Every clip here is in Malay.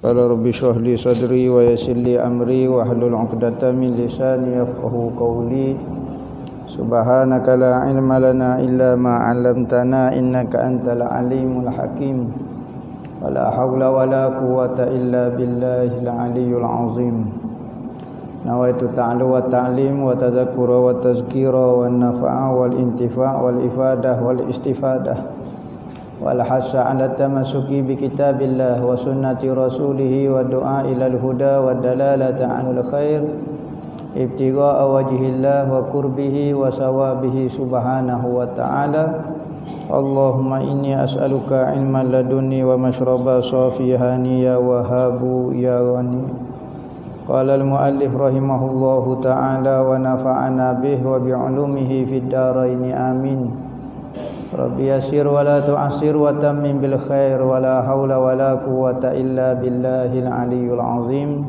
Qala rabbi shrah li sadri wa yassir li amri wa hlul 'uqdatam min lisani yafqahu qawli. Subhanaka la ilma lana illa ma 'allamtana innaka antal alimul hakim. Wala haula wala quwwata illa billahil aliyyil azim. Nawaitu ta'allu wa ta'lim wa tadhakkura wa tazkira wa nafa'a wal intifa' wal ifadah wal istifadah wal hasa 'ala tamassuki bi kitabillah wa sunnati rasulih wa du'a ilal huda wa dalalata 'alal khair ibtigha'a wajhillah wa qurbihi wa sawabihi subhanahu wa ta'ala. Allahumma inni as'aluka ilman ladunni wa mashraba safihani ya wahabu ya ghani. Qala al-muallif rahimahullahu ta'ala wa nafa'ana bihi wa bi'ulumihi fid dharain amin. Rabbi yassir wa la tu'assir wa tammim bil khair wa la haula wa la quwwata illa billahil aliyyil azim.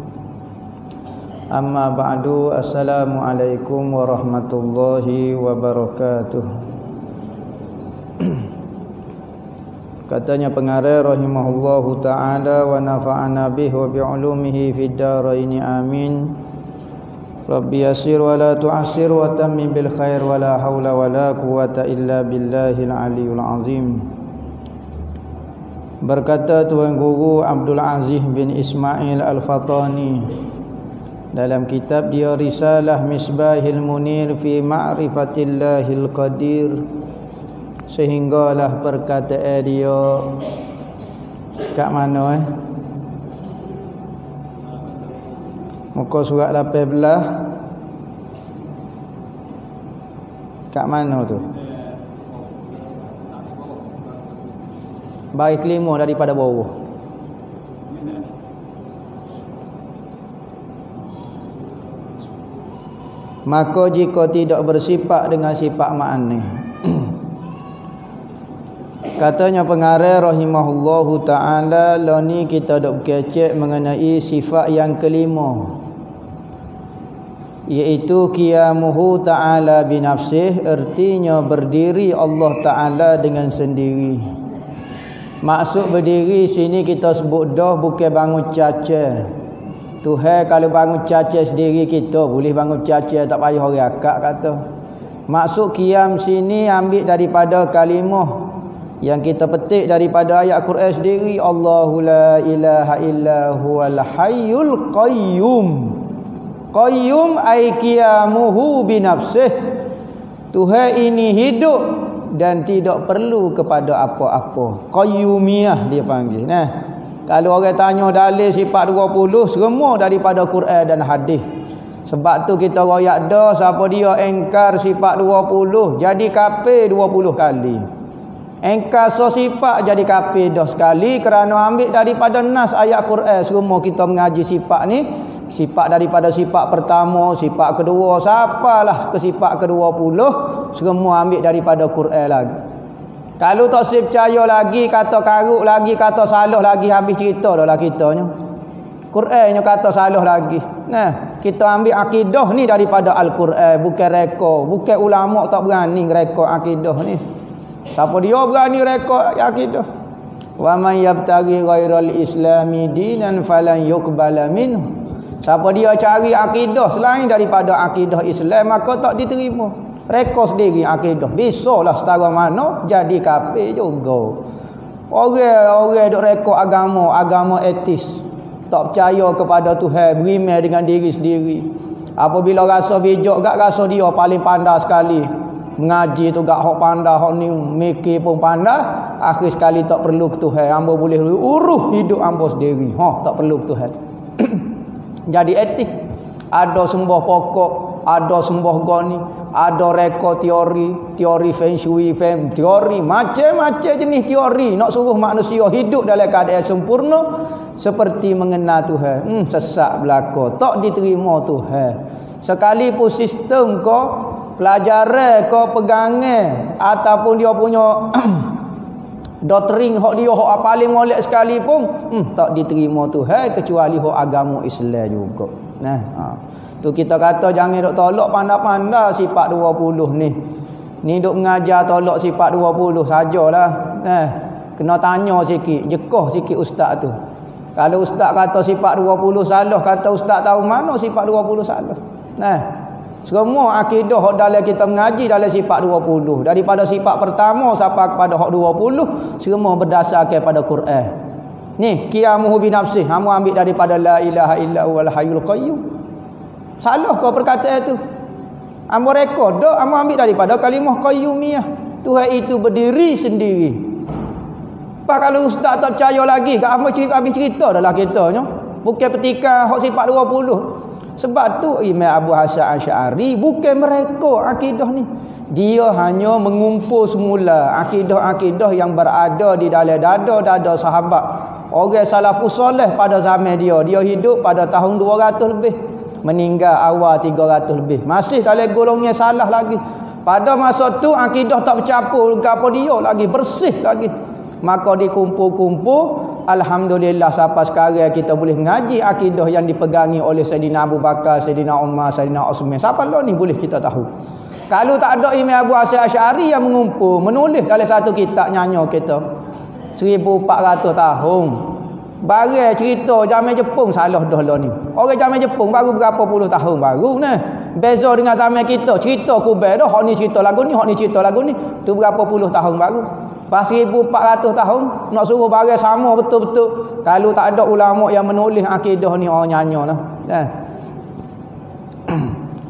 Amma ba'du, assalamu alaikum warahmatullahi wabarakatuh. Katanya pengarang rahimahullahu ta'ala wa nafa'ana bihi wa bi'ulumihi fid dharain amin. Rabbi yassir wa la tu'assir wa tammim bil khair wa la haula wa la quwwata illa billahil aliyyil azim. Berkata Tuan Guru Abdul Aziz bin Ismail Al-Fatani dalam kitab dia Risalah Misbahil Munir fi Ma'rifatillahil Qadir, sehinggalah perkataan dia kat mana muka surat 18 kat mana tu? Baris kelima daripada bawah. Maka jika tidak bersifat dengan sifat ma'ani. Katanya pengarang rahimahullahu ta'ala, lah ni kita dok kecek mengenai sifat yang kelima, iaitu qiyamuhu ta'ala binafsih, artinya berdiri Allah Ta'ala dengan sendiri. Maksud berdiri sini kita sebut dah bukan bangun caca. Tuhan kalau bangun caca sendiri kita boleh bangun caca, tak payah orang akak kata. Maksud qiyam sini ambil daripada kalimah yang kita petik daripada ayat Quran sendiri, Allahu la ilaha illa huwal hayyul qayyum. Qayyum ay qiyamuhu binafsih. Tuhan ini hidup dan tidak perlu kepada apa-apa. Qayyumiyah dia panggil. Nah, kalau orang tanya dalil sifat 20, semua daripada Quran dan hadis. Sebab tu kita royak dah siapa dia engkar sifat 20 jadi kafir 20 kali. Engkar sifat jadi kafir dah sekali kerana ambil daripada nas ayat Quran. Semua kita mengaji sifat ni, sifat daripada sifat pertama, sifat kedua, sapalah ke sifat ke-20, semua ambil daripada Quran lagi. Kalau tak percaya lagi, kata karut lagi, kata salah lagi, habis cerita dah lah kitanya. Qurannya kata salah lagi. Nah, kita ambil akidah ni daripada Al-Quran, bukan reka, bukan ulama tak berani reka akidah ni. Siapa dia berani reka akidah? Wa man yabtaghi ghairal islami dinan falan yuqbala minhu. Siapa dia cari akidah selain daripada akidah Islam, maka tak diterima. Reka sendiri akidah, bisalah setara mana jadi kafir juga. Orang-orang duk reka agama etis, tak percaya kepada Tuhan, berimeh dengan diri sendiri. Apabila rasa bijak gak, rasa dia paling pandai sekali. Mengaji tu gak hok pandai, hok ni mikir pun pandai, akhir sekali tak perlu ke Tuhan. Hamba boleh urus hidup hamba sendiri. Tak perlu ke Tuhan. Jadi etik. Ada sembah pokok, ada sembah goni. Ada reka teori feng shui, teori macam-macam jenis teori nak suruh manusia hidup dalam keadaan sempurna seperti mengenal Tuhan. Sesak belaka, tak diterima Tuhan. Sekalipun sistem kau pelajaran kau pegangan ataupun dia punya doktrin hak dia hak paling molek sekalipun tak diterima Tuhan kecuali hak agama Islam juga. Nah, tu kita kata jangan duk tolak pandai-pandai sifat 20 ni. Ni duk mengajar tolak sifat 20 sajalah. Kena tanya sikit, jekah sikit ustaz tu. Kalau ustaz kata sifat 20 salah, kata ustaz tahu mana sifat 20 salah. Semua akidah hak dalam kita mengaji dalam sifat 20. Daripada sifat pertama sampai kepada hak 20 semua berdasarkan pada Quran. Ni qiyamuhu bi nafsih, hang ambil daripada la ilaha illa huwal hayyul qayyum. Salah kau perkataan tu. Ambo rekod dak ambo ambil daripada kalimah qayyumiyah. Tuhan itu berdiri sendiri. Pak kalau ustaz tak percaya lagi, kat ambo cerita habis cerita dah kitanya. Bukan petikan hak sifat 20. Sebab tu Imam Abu Hasan Asy'ari bukan mereka akidah ni. Dia hanya mengumpul semula akidah-akidah yang berada di dalam dada-dada sahabat. Orang salafus soleh pada zaman dia hidup pada tahun 200 lebih. Meninggal awal 300 lebih. Masih dalam golongnya salah lagi. Pada masa tu akidah tak bercampur gapo dia lagi, bersih lagi. Maka dikumpul-kumpul, alhamdulillah sampai sekarang kita boleh mengaji akidah yang dipegangi oleh Sayyidina Abu Bakar, Sayyidina Umar, Sayyidina Uthman. Siapa lah ni boleh kita tahu. Kalau tak ada Imam Abu Hasan Asy'ari yang mengumpul, menulis dalam satu kitab nyanyo kita 1400 tahun. Barang cerita zaman Jepun salah dah lah ni. Orang zaman Jepun baru berapa puluh tahun baru nah. Beza dengan zaman kita, cerita kubel dah, hak ni cerita lagu ni, hak ni cerita lagu ni, tu berapa puluh tahun baru. Pas 1400 tahun nak suruh barang sama betul-betul. Kalau tak ada ulama yang menulis akidah ni orang nyanyo lah.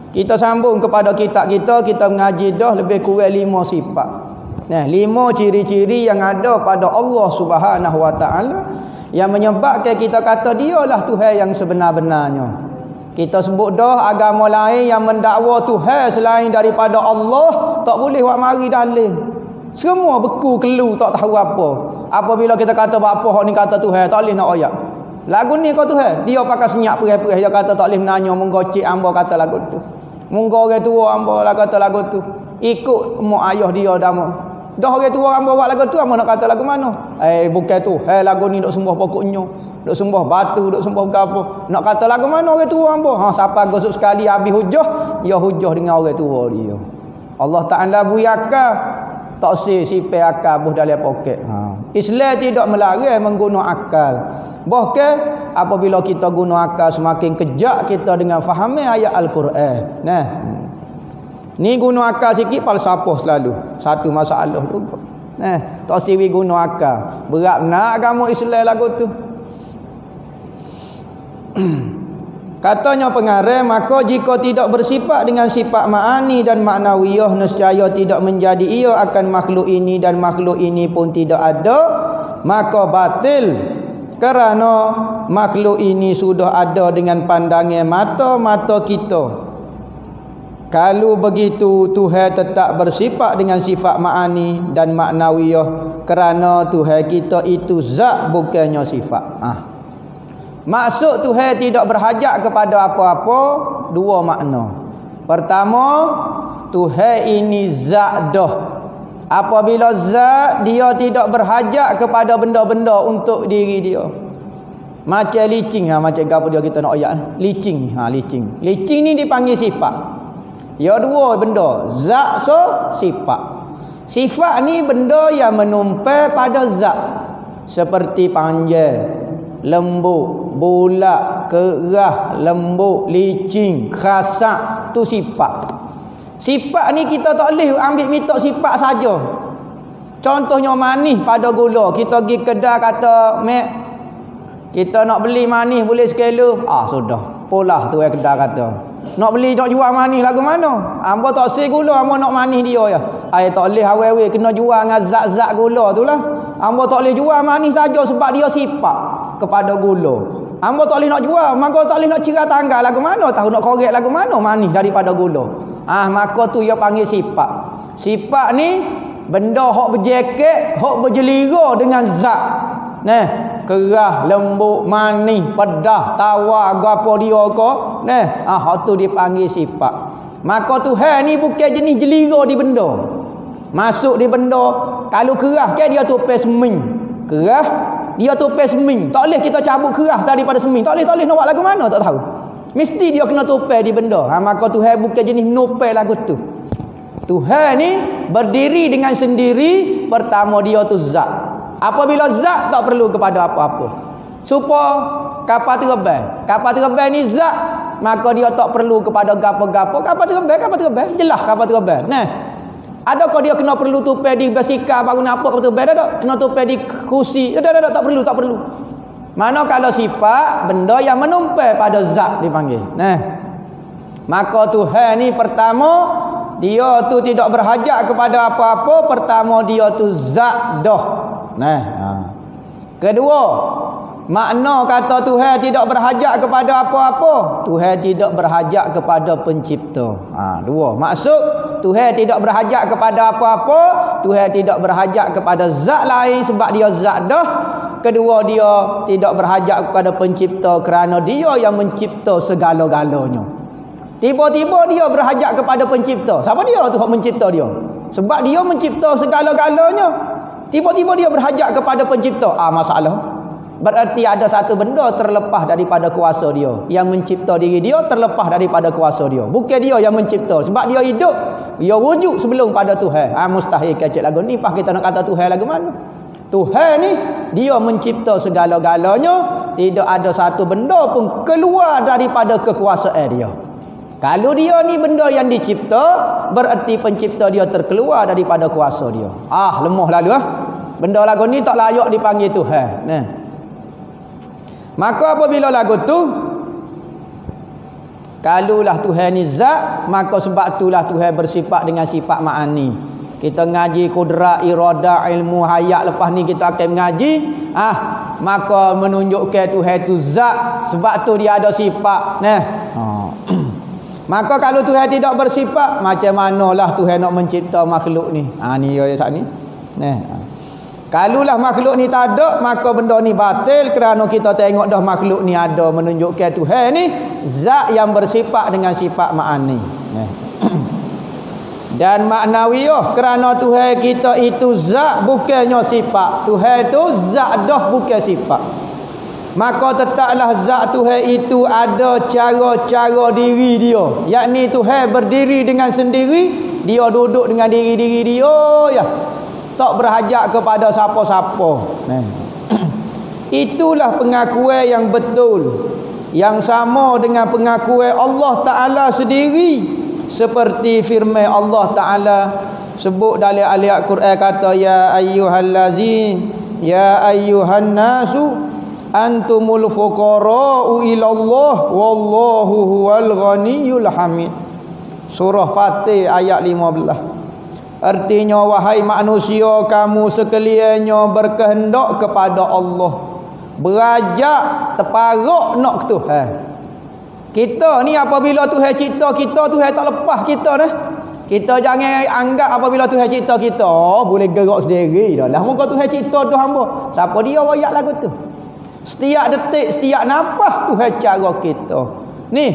Kita sambung kepada kitab kita mengaji dah lebih kurang 5 sifat. 5 ciri-ciri yang ada pada Allah Subhanahu Wa Taala yang menyebabkan kita kata dialah Tuhan yang sebenar-benarnya. Kita sebut dah agama lain yang mendakwa Tuhan selain daripada Allah tak boleh buat mari dalil. Semua beku kelu tak tahu apa. Apabila kita kata apa hak ni kata Tuhan tak boleh nak ayat. Lagu ni kau Tuhan, dia pakai senyap perih-perih dia kata tak boleh menanya menggocek hamba kata lagu tu. Munggo orang tua hamba lah kata lagu tu. Ikut mak ayah dia dah mak. Dah orang tua hamba buat lagu tu hamba nak kata lagu mana? Bukan tu. Lagu ni duk sembah pokoknya. Duk sembah batu, duk sembah apa. Nak kata lagu mana orang tua hamba? Siapa gosok sekali habis hujah, ya hujah dengan orang tua dia. Allah Ta'ala buyaka tak sipai akal buh dalam poket. Islam tidak melarang menggunakan akal. Bahkan apabila kita guna akal semakin kejak kita dengan fahami ayat Al-Quran. Ni guna akal sikit falsafah selalu. Satu masalah juga. Tak siwi guna akal. Berat nak agama Islam lagu tu. Katanya pengarang, maka jika tidak bersifat dengan sifat ma'ani dan ma'nawiyah, nescaya tidak menjadi ia akan makhluk ini dan makhluk ini pun tidak ada, maka batil. Kerana makhluk ini sudah ada dengan pandangan mata kita. Kalau begitu Tuhan tetap bersifat dengan sifat ma'ani dan ma'nawiyah, kerana Tuhan kita itu zat bukannya sifat. Maksud Tuhan tidak berhajat kepada apa-apa, dua makna. Pertama, Tuhan ini zat dah. Apabila zat, dia tidak berhajat kepada benda-benda untuk diri dia. Macam licing, macam apa dia kita nak ayat licing. Licing ni dipanggil sifat. Ya dua benda, zat sifat. Sifat ni benda yang menumpai pada zat. Seperti panjang, lembut, bulat, kerah, lembut, licin, khasak, tu sifat. Sifat ni kita tak boleh ambil mitok sifat saja. Contohnya manis pada gula. Kita pergi kedai kata, "Mek, kita nak beli manis boleh sekilo?" Sudah. Polah tu kedai kata. Nak beli nak jual manis lagu mana? Hamba tak sel gula, hamba nak manis dia ya. Tak boleh awal-awal kena jual dengan zat-zat gula tu lah. Hamba tak boleh jual manis saja sebab dia sifat kepada gula. Hamba tak boleh nak jual, maka tak boleh nak cerah tanggal lagu mana, tahu nak korek lagu mana manis daripada gula. Maka tu dia panggil sifat. Sifat ni benda hok berjeket, hok berjelira dengan zat. Nah, kerah, lembut, manis, pedas, tawar, apa dia ke. Nah, hok tu dipanggil sifat. Maka Tuhan ni bukan jenis jelira di benda. Masuk di benda, kalau kerah ke dia tupai seming. Kerah dia tupai seming. Tak boleh kita cabut kerah daripada seming. Tak boleh nak buat lagu mana tak tahu. Mesti dia kena tupai di benda. Maka Tuhan bukan jenis nupai lagu tu. Tuhan ni berdiri dengan sendiri. Pertama dia tu zat. Apabila zat tak perlu kepada apa-apa. Supaya kapal terbang ni zat, maka dia tak perlu kepada gapo-gapo. Kapal terbang jelas kapal terbang. Nah, adakah dia kena perlu tupai di basikal baru nampak kapal terbang? Tak. Kena tupai di kursi. Tak perlu. Mana kalau sifat benda yang menumpai pada zat dipanggil. Nah, maka Tuhan ni pertama dia tu tidak berhajat kepada apa-apa. Pertama dia tu zat dah. Nah, kedua, makna kata Tuhan tidak berhajat kepada apa-apa. Tuhan tidak berhajat kepada pencipta. Dua. Maksud Tuhan tidak berhajat kepada apa-apa. Tuhan tidak berhajat kepada zat lain sebab dia zat dah. Kedua, dia tidak berhajat kepada pencipta kerana dia yang mencipta segala-galanya. Tiba-tiba dia berhajat kepada pencipta. Siapa dia tu mencipta dia? Sebab dia mencipta segala-galanya. Tiba-tiba dia berhajat kepada pencipta. Masalah. Berarti ada satu benda terlepas daripada kuasa dia. Yang mencipta diri dia terlepas daripada kuasa dia. Bukan dia yang mencipta. Sebab dia hidup, dia wujud sebelum pada Tuhan. Mustahil kecil lagu ni. Pas kita nak kata Tuhan lagu mana? Tuhan ni dia mencipta segala-galanya. Tidak ada satu benda pun keluar daripada kekuasaan dia. Kalau dia ni benda yang dicipta, berarti pencipta dia terkeluar daripada kuasa dia. Lemah lalu Benda lagu ni tak layak dipanggil Tuhan. Nah. Maka apabila lagu tu, kalulah Tuhan ni zat, maka sebab itulah Tuhan bersifat dengan sifat ma'ani. Kita ngaji kudrat, iradah, ilmu, hayat. Lepas ni kita akan mengaji. Maka menunjukkan Tuhan itu zat. Sebab tu dia ada sifat. Nah. Maka kalau Tuhan tidak bersifat, macam manalah Tuhan nak mencipta makhluk ni? Ni dia saat ni. Nah. Kalulah makhluk ni tak ada, maka benda ni batil kerana kita tengok dah makhluk ni ada, menunjukkan Tuhan ni zat yang bersifat dengan sifat ma'ani. Dan maknawiyah kerana Tuhan kita itu zat bukannya sifat. Tuhan itu zat dah bukan sifat. Maka tetaplah zat Tuhan itu ada cara-cara diri dia. Yakni Tuhan berdiri dengan sendiri, dia duduk dengan diri-diri dia ya. Tak berhajat kepada siapa-siapa. Itulah pengakuan yang betul, yang sama dengan pengakuan Allah Ta'ala sendiri. Seperti firman Allah Ta'ala sebut dalam ayat Quran kata, ya ayyuhallazin, ya ayyuhan nasu antumul fuqara'u ilallah wallahu huwal ghaniyyul hamid. Surah Fatih ayat 15. Artinya, wahai manusia, kamu sekaliannya berkehendak kepada Allah, berajak terparuk nak ke Tuhan. Kita ni apabila Tuhan cipta kita, Tuhan tak lepas kita dah. Kita jangan anggap apabila Tuhan cipta kita boleh gerak sendiri dah. Lah muka Tuhan cipta tu hamba. Siapa dia royak lagu tu? Setiap detik, setiap nafas Tuhan cara kita. Ni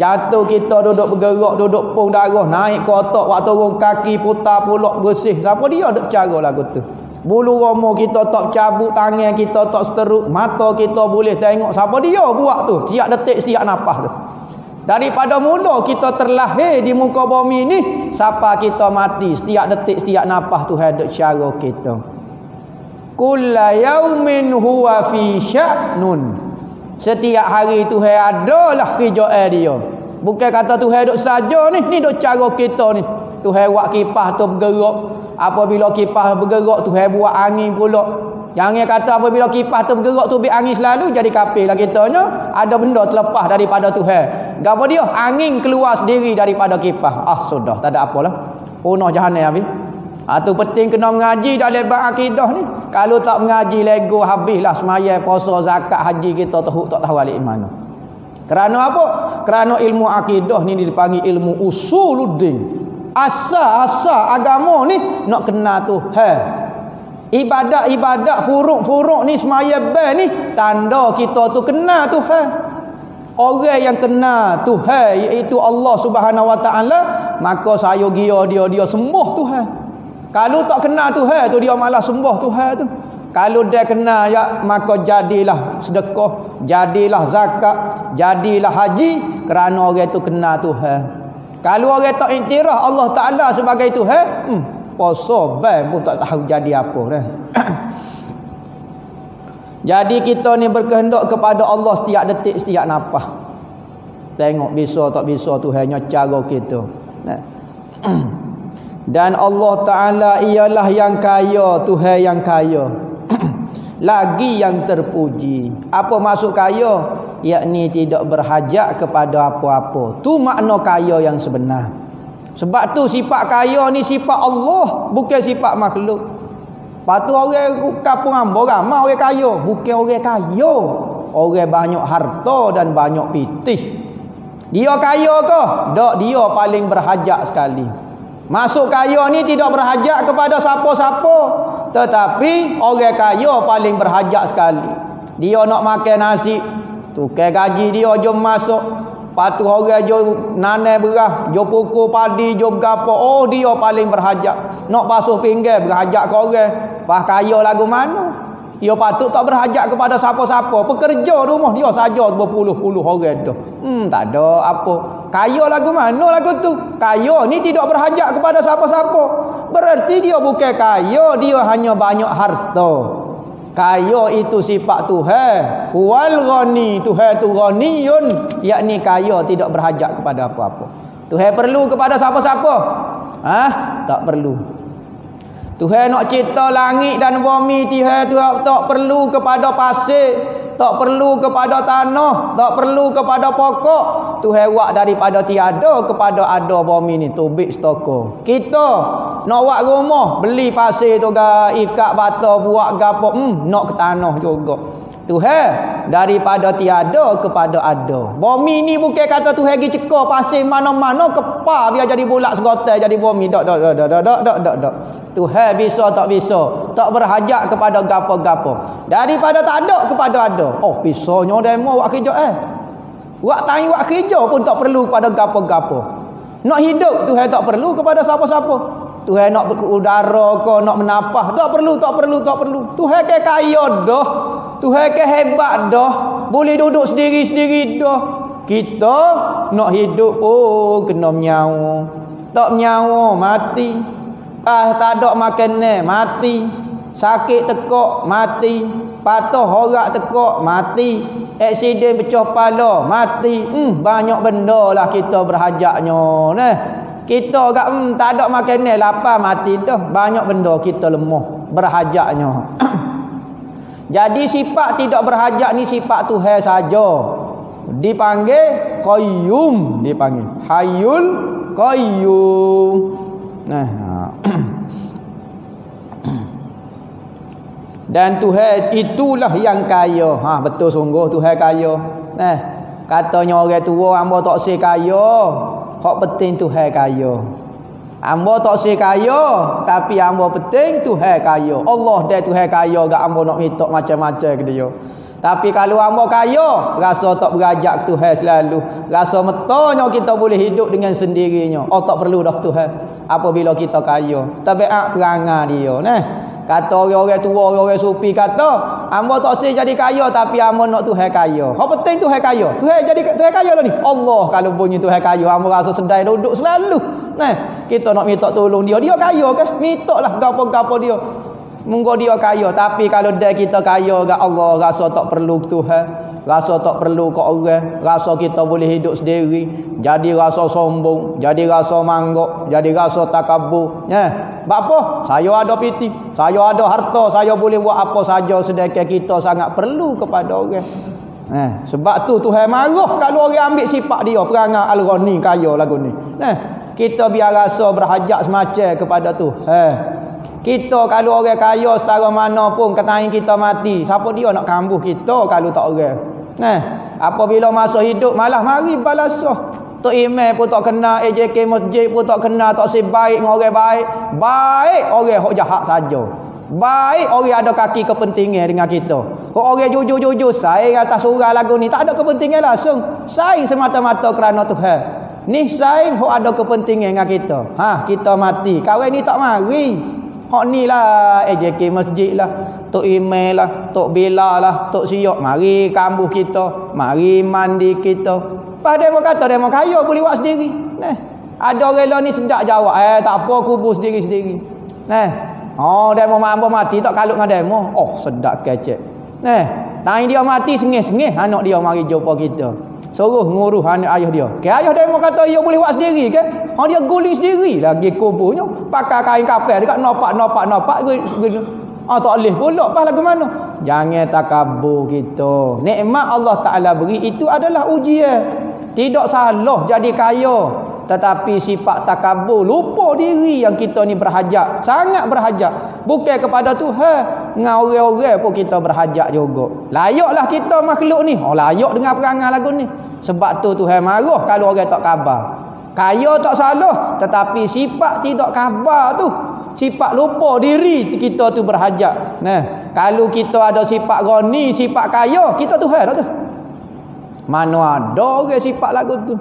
jatuh kita duduk bergerak, duduk pung darah, naik ke otak, waktu turun kaki putar pulak bersih. Siapa dia duk cara lagu tu? Bulu roma kita tak cabut, tangan kita tak seteruk, mata kita boleh tengok. Siapa dia buat tu? Setiap detik, setiap nafas tu. Daripada mula kita terlahir di muka bumi ni, sampai kita mati, setiap detik, setiap nafas Tuhan duk cara kita. Kulla yaumin huwa fi sya'nun. Setiap hari Tuhan adalah kerjaan dia. Bukan kata Tuhan duk saja ni duk cara kita ni. Tuhan buat kipas tu bergerak. Apabila kipas bergerak, Tuhan buat angin pula. Jangan kata apabila kipas tu bergerak tu biar angin selalu, jadi kafir lah kitanya. Ada benda terlepas daripada Tuhan. Apa dia? Angin keluar sendiri daripada kipas. Sudah, tak ada apalah. Punah jahanam habis. Tu penting kena mengaji dalam bab akidah ni. Kalau tak mengaji lego habislah semaya, puasa, zakat, haji kita tak tahu balik mana. Kerana apa? Kerana ilmu akidah ni dipanggil ilmu usuluddin. Asal-asal agama ni nak kenal Tuhan. Ibadat-ibadat furuk-furuk ni semaya bel ni tanda kita tu kenal Tuhan. Orang yang kenal Tuhan iaitu Allah Subhanahu Wa Taala, maka saya gira dia sembah Tuhan. Kalau tak kenal Tuhan tu dia malah sembah Tuhan tu. Kalau dia kenal ya, maka jadilah sedekah, jadilah zakat, jadilah haji kerana orang tu kenal Tuhan. Kalau orang tak iktiraf Allah Taala sebagai Tuhan, puasa baik pun tak tahu jadi apa dah. Jadi kita ni berkehendak kepada Allah setiap detik, setiap nafas. Tengok bisa tak bisa Tuhannya cara kita. Dan Allah Ta'ala ialah yang kaya, Tuhan yang kaya. Lagi yang terpuji. Apa maksud kaya? Yakni tidak berhajat kepada apa-apa. Tu makna kaya yang sebenar. Sebab tu sifat kaya ni sifat Allah, bukan sifat makhluk. Patu orang kampung hamba ramai orang kaya, bukan orang kaya. Orang banyak harta dan banyak pitih. Dia kaya ke? Tak, dia paling berhajat sekali. Masuk kaya ni tidak berhajat kepada siapa-siapa, tetapi orang kaya paling berhajat sekali. Dia nak makan nasi, tukar gaji dia jom masuk. Patu orang jom nanai beras, jom pukul padi, jom gapo. Oh, dia paling berhajat. Nak basuh pinggan berhajat ke orang. Bah kaya lagu mana? Dia patut tak berhajat kepada siapa-siapa. Pekerja rumah dia saja berpuluh-puluh orang dah. Tak ada apa. Kaya lagu mana lagu tu? Kaya ni tidak berhajat kepada siapa-siapa. Berarti dia bukan kaya, dia hanya banyak harta. Kaya itu sifat Tuhan. Wal ghani, Tuhan tu ghaniyun, yakni kaya tidak berhajat kepada apa-apa. Tuhan perlu kepada siapa-siapa? Tak perlu. Tuhan nak cipta langit dan bumi, Tuhan tak perlu kepada pasir, tak perlu kepada tanah, tak perlu kepada pokok. Tuhan buat daripada tiada kepada ada bumi ni, tubik stoko. Kita nak buat rumah, beli pasir tu ikat bata buat gapo, nak ke tanah juga. Tuhan daripada tiada kepada ada. Bumi ni bukan kata Tuhan pergi cekor pasir mana-mana kepar biar jadi bulat segotai jadi bumi. Tak. Tuhan bisa tak bisa, tak berhajat kepada gapo-gapo. Daripada tak ada kepada ada. Oh, pisaunya demo buat kerja buat tangi buat kerja pun tak perlu kepada gapo-gapo. Nak hidup Tuhan tak perlu kepada siapa-siapa. Tuhan nak berudara ke, nak menapah, tak perlu. Tuhan ke kaya dah. Tuhan ke hebat dah. Boleh duduk sendiri-sendiri dah. Kita nak hidup kena menyawa. Tak menyawa mati. Tak ada makanan mati. Sakit tekak mati. Patah horak tekak mati. Aksiden pecah kepala mati. Banyak benda lah kita berhajatnya nah. Kita tak ada makanan lapar mati dah. Banyak benda kita lemah berhajatnya. Jadi sifat tidak berhajat ni sifat Tuhan saja. Dipanggil Qayyum, dipanggil Hayyul Qayyum. Nah. Dan Tuhan itulah yang kaya. Betul sungguh Tuhan kaya. Katanya orang tua hamba tak se kaya. Hak penting Tuhan kaya. Hamba tak se kaya, tapi hamba penting Tuhan kaya. Allah dia Tuhan kaya, gak hamba nak minta macam-macam ke dia. Tapi kalau hamba kaya, rasa tak berajak ke Tuhan selalu. Rasa metanya kita boleh hidup dengan sendirinya. Oh, tak perlu dah Tuhan apabila kita kaya. Tabiat perangai dia nah. Kata orang-orang tua, orang-orang sufi kata, hamba tak se jadi kaya tapi hamba nak Tuhan kaya. Hak penting Tuhan kaya. Tuhan jadi Tuhan kaya dah ni. Allah kalau bunyi Tuhan kaya, hamba rasa sedai duduk selalu. Nah, kita nak minta tolong dia kaya ke? Mintalah gapo-gapo dia. Munggo dia kaya, tapi kalau dia kita kaya, Allah rasa tak perlu Tuhan. Rasa tak perlu ke orang. Rasa kita boleh hidup sendiri. Jadi rasa sombong. Jadi rasa manggok. Jadi rasa takabur. Apa? Saya ada piti. Saya ada harta. Saya boleh buat apa saja. Sedangkan kita sangat perlu kepada orang. Sebab tu Tuhan marah kalau orang ambil sifat dia. Perangai Al-Ghani kaya lagu ni. Kita biar rasa berhajat semacam kepada Tuhan. Kita kalau orang kaya setara mana pun katain kita mati. Siapa dia nak kambuh kita kalau tak orang? Apabila masa hidup malah mari balasah. Tok Imam pun tak kena, AJK masjid pun tak kena, tak sebaik dengan orang baik. Baik orang hok jahat saja. Baik orang ada kaki kepentingan dengan kita. Hok orang jujur-jujur saing atas surah lagu ni tak ada kepentingan langsung. Saing semata-mata kerana Tuhan. Ni saing hok ada kepentingan dengan kita. Kita mati. Kawan ni tak mari. Hok ni lah AJK masjid lah, Tok Imam lah, Tok Bila lah, Tok Siok mari kambuh kita, mari mandi kita. Pas demo kata demo kaya boleh buat sendiri. Ada orang lain ni sedak jawab, tak apa kubur sendiri-sendiri. Demo mampu mati tak kalut dengan demo. Sedak kecek. Tanya dia mati sengih-sengih anak dia mari jumpa kita. Suruh ngurus anak ayah dia. Ayah demo kata dia boleh buat sendiri ke? Dia guling sendiri lagi kuburnya. Pakai kain kapal dekat nopak. Tak boleh pula. Pas lagu mana? Jangan takabur kita. Nikmat Allah Ta'ala beri itu adalah ujian. Tidak salah jadi kaya. Tetapi sifat takabur, lupa diri yang kita ni berhajat. Sangat berhajat. Bukan kepada Tuhan. Dengan orang-orang pun kita berhajat juga. Layaklah kita makhluk ni. Layak dengan perangai lagu ni. Sebab tu Tuhan marah kalau orang tak khabar. Kaya tak salah. Tetapi sifat tidak khabar tu. Sifat lupa diri kita tu berhajat. Kalau kita ada sifat ghani, sifat kaya, kita Tuhan dah tu. Mana ada orang sifat lagu tu.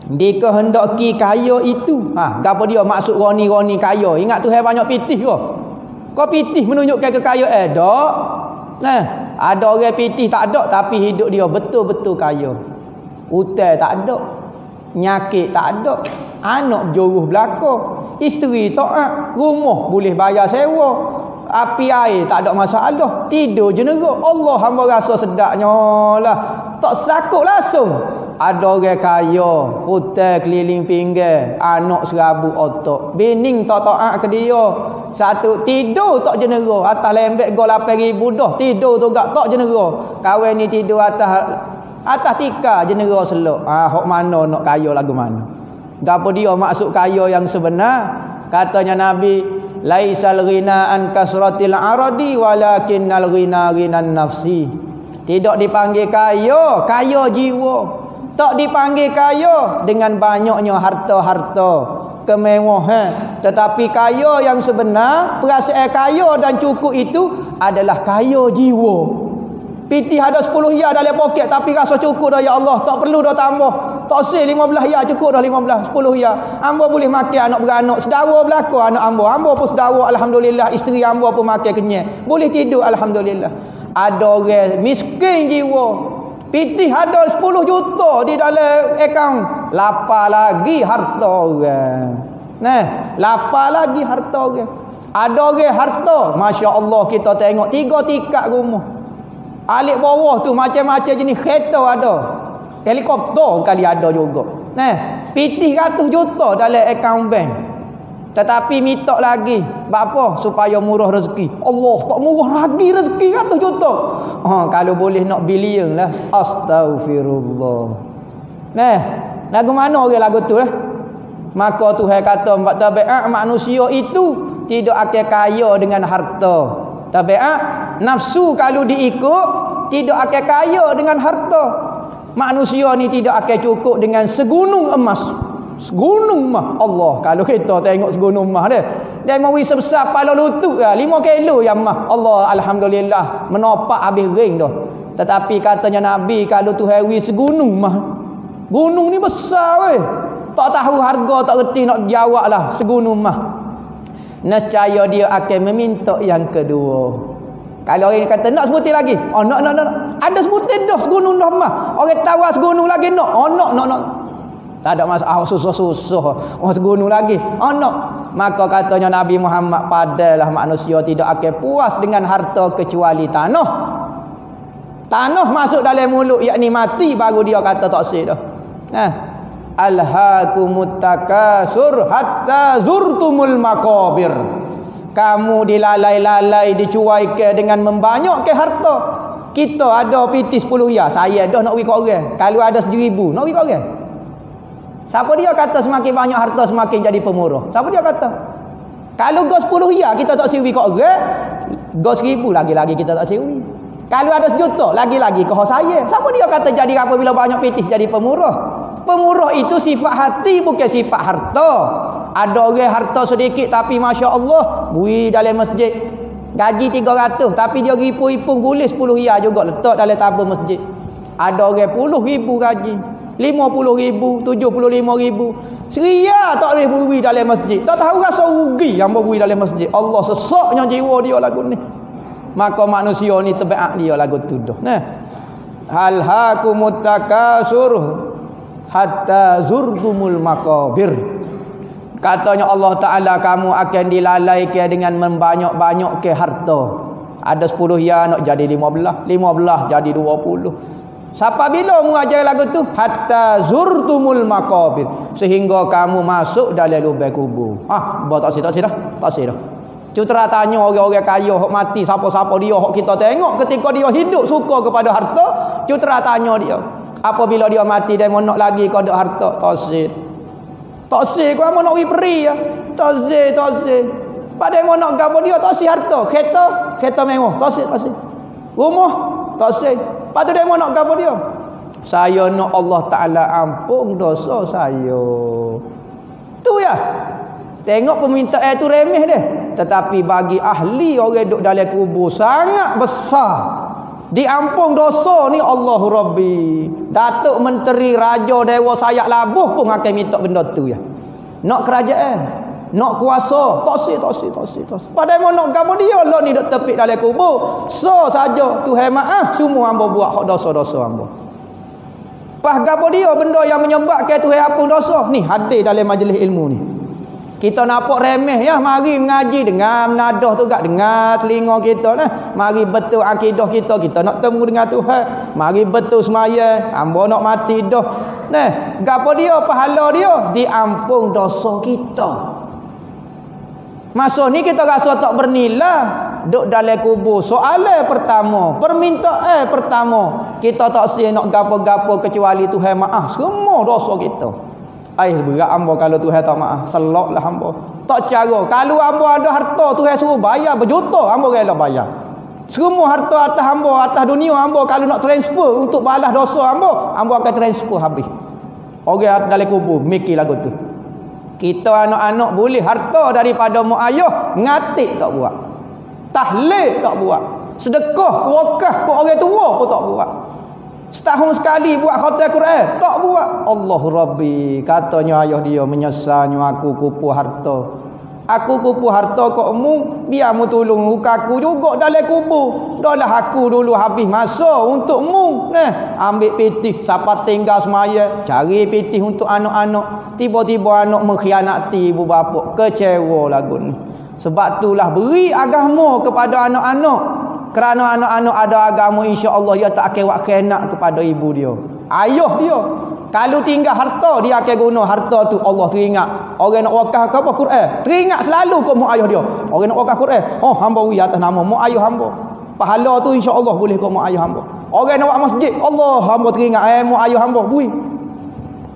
Dikehendaki kaya itu. Gapo dia maksud ghani kaya? Ingat Tuhan banyak pitih ke? Kau pitih menunjukkan kekayaan? Tak. Ada orang pitih tak ada tapi hidup dia betul-betul kaya. Hutang tak ada. Nyakit tak ada. Anak joruh belaka. Isteri taat. Rumah boleh bayar sewa. Api air tak ada masalah. Tidur je negara. Allah hamba rasa sedaknya lah. Tak sakut langsung. Ada orang kaya, hutang keliling pinggan, anak serabut otak. Bining tak taat ke dia. Satu tidur tak jenera. Atas lembek go 8,000 dah. Tidur tu gak tak jenera. Kawan ni tidur atas tika jenera selok. Hok mana nak kaya lagu mana? Gapo dia maksud kaya yang sebenar? Katanya Nabi, laisal ghina an kasratil aradi walakinnal ghina ghinan nafsi. Tidak dipanggil kaya jiwa. Tak dipanggil kaya dengan banyaknya harta-harta, kemewahan. Tetapi kaya yang sebenar, perasaan kaya dan cukup itu adalah kaya jiwa. Pitih ada 10 ya dalam poket tapi rasa cukup dah ya Allah, tak perlu dah tambah. Tak sel 15 ya cukup dah 15, 10 ya. Hamba boleh makan anak beranak, sedara belaka anak hamba. Hamba pun sedara alhamdulillah, isteri hamba pun makan kenyang. Boleh tidur alhamdulillah. Ada orang miskin jiwa. Pitih ada 10 juta di dalam akaun, lapar lagi harta orang. Lapar lagi harta orang. Ada orang harta, masya-Allah kita tengok 3 tingkat rumah. Alik bawah tu macam-macam jenis kereta ada. Helikopter kali ada juga. Pitih 100 juta dalam akaun bank. Tetapi minta lagi. Apa? Supaya murah rezeki. Allah tak murah lagi rezeki 100 juta. Kalau boleh nak bilion lah. Astaghfirullah. Lagu mana orang lagu tu Maka Tuhan kata tabiat manusia itu tidak akan kaya dengan harta. Tabiat nafsu kalau diikut tidak akan kaya dengan harta. Manusia ni tidak akan cukup dengan segunung emas. Segunung emas. Allah, kalau kita tengok segunung emas dia mau sebesar kepala lutut 5 kilo yang emas. Allah alhamdulillah menopak habis ring dah. Tetapi katanya Nabi kalau Tuhan wi segunung emas. Gunung ni besar weh. Tak tahu harga, tak reti nak jawab lah segunung emas. Nescaya dia akan meminta yang kedua. Kalau orang kata nak sebutir lagi, nak. Ada sebutir dah segunung dah mah. Orang tawar segunung lagi nak. Nak. Tak ada masalah. Susah. Segunung lagi. Nak. Maka katanya Nabi Muhammad, padalah manusia tidak akan puas dengan harta kecuali tanah. Tanah masuk dalam mulut, yakni mati baru dia kata tak sih dah. Alhaakumut takasur hatta zurtumul maqabir. Kamu dilalai-lalai, dicuaikan dengan membanyakkan harta. Kita ada piti 10 ya, saya dah nak pergi ke orang. Kalau ada 1,000 nak pergi ke orang. Siapa dia kata semakin banyak harta semakin jadi pemurah? Siapa dia kata? Kalau go 10 ya kita tak siwi ke orang, go 1,000 lagi-lagi kita tak siwi. Kalau ada 1 juta, lagi-lagi kau saya. Siapa dia kata jadi apa bila banyak pitih jadi pemurah? Pemurah itu sifat hati, bukan sifat harta. Ada orang harta sedikit tapi Masya Allah, bui dalam masjid. Gaji 300 tapi dia ipung-ipung gulis 10 riyal juga letak dalam tabung masjid. Ada orang 10,000 gaji, 50,000, 75,000. Seria tak boleh bui dalam masjid. Tak tahu rasa rugi yang bui dalam masjid. Allah sesaknya jiwa dia lagu ni. Maka manusia ni terbaik dia lagu tu dah. Nah. Hal hakumut takasur hatta zurtumul maqabir. Katanya Allah Taala kamu akan dilalaikan dengan membanyak-banyak ke harta. Ada 10 ya nak jadi 15, 15 jadi 20. Siapa bila mengajar lagu tu? Hatta zurtumul maqabir, sehingga kamu masuk dalam lubang kubur. Tak sih dah. Cutera tanya orang-orang kaya hok mati, siapa-siapa dia hok kita tengok ketika dia hidup suka kepada harta, cutera tanya dia. Apabila dia mati dia mau nak lagi kau ada harta, tak sih kau mau nak peri ya. Tak sih. Pada mau nak gapo dia tak sih harta, kereta mewah, tak sih. Rumah tak sih. Patu dia mau nak gapo dia? Saya nak Allah Taala ampun dosa saya. Tu ya. Tengok permintaan itu remeh deh. Tetapi bagi ahli orang duduk dalam kubur sangat besar. Diampun dosa ni Allahu Rabbi. Datuk menteri raja dewa sayak labuh pun akan minta benda tu ya. Nak kerajaan, nak kuasa, tak sih. Padahal nak gapo dia Allah ni duk tepik dalam kubur. So saja Tuhan maaf semua hamba buat hak dosa-dosa hamba. Pas gapo dia benda yang menyebabkan Tuhan ampun dosa ni hadir dalam majlis ilmu ni. Kita nampak remeh ya, mari mengaji dengan menadah tu gak dengar telinga kita nah. Mari betul akidah kita nak temu dengan Tuhan. Mari betul semaya, hamba nak mati dah. Nah, gapo dia pahala dia diampun dosa kita. Masa ni kita rasa tak bernilai duk dalam kubur. Soalan pertama, permintaan pertama, kita tak sih nak gapo-gapo kecuali Tuhan maaf semua dosa kita. Berat hamba kalau Tuhan tak maaf. Seloklah hamba. Tak cara. Kalau hamba ada harta, Tuhan suruh bayar berjuta, hamba rela bayar. Semua harta atas hamba, atas dunia hamba, kalau nak transfer untuk balas dosa hamba akan transfer habis. Orang dalam kubur mikir lagu tu. Kita anak-anak boleh harta daripada mak ayah, ngatik tak buat. Tahlil tak buat. Sedekah, wakaf ke orang tua pun tak buat. Setahun sekali buat khatam Quran tak buat. Allahu Rabbi, katanya ayah dia menyesalnya aku kupu harta. Aku kupu harta kau mu, biar mu tolong aku juga dalam kubur. Dahlah aku dulu habis masa untuk mu. Ambil pitih siapa tinggal semaya, cari pitih untuk anak-anak. Tiba-tiba anak mengkhianati ibu bapa, kecewa lagu ni. Sebab itulah beri agama kepada anak-anak. Kerana anak-anak ada agama, insya-Allah dia tak akan buat khianat kepada ibu dia, ayah dia. Kalau tinggal harta, dia akan guna harta tu Allah teringat. Orang nak wakaf apa Quran, teringat selalu ke mak ayah dia. Orang nak wakaf Quran, hamba wi atas nama mak ayah hamba. Pahala tu insya-Allah boleh ke mak ayah hamba. Orang nak buat masjid, Allah hamba teringat mak ayah hamba bui.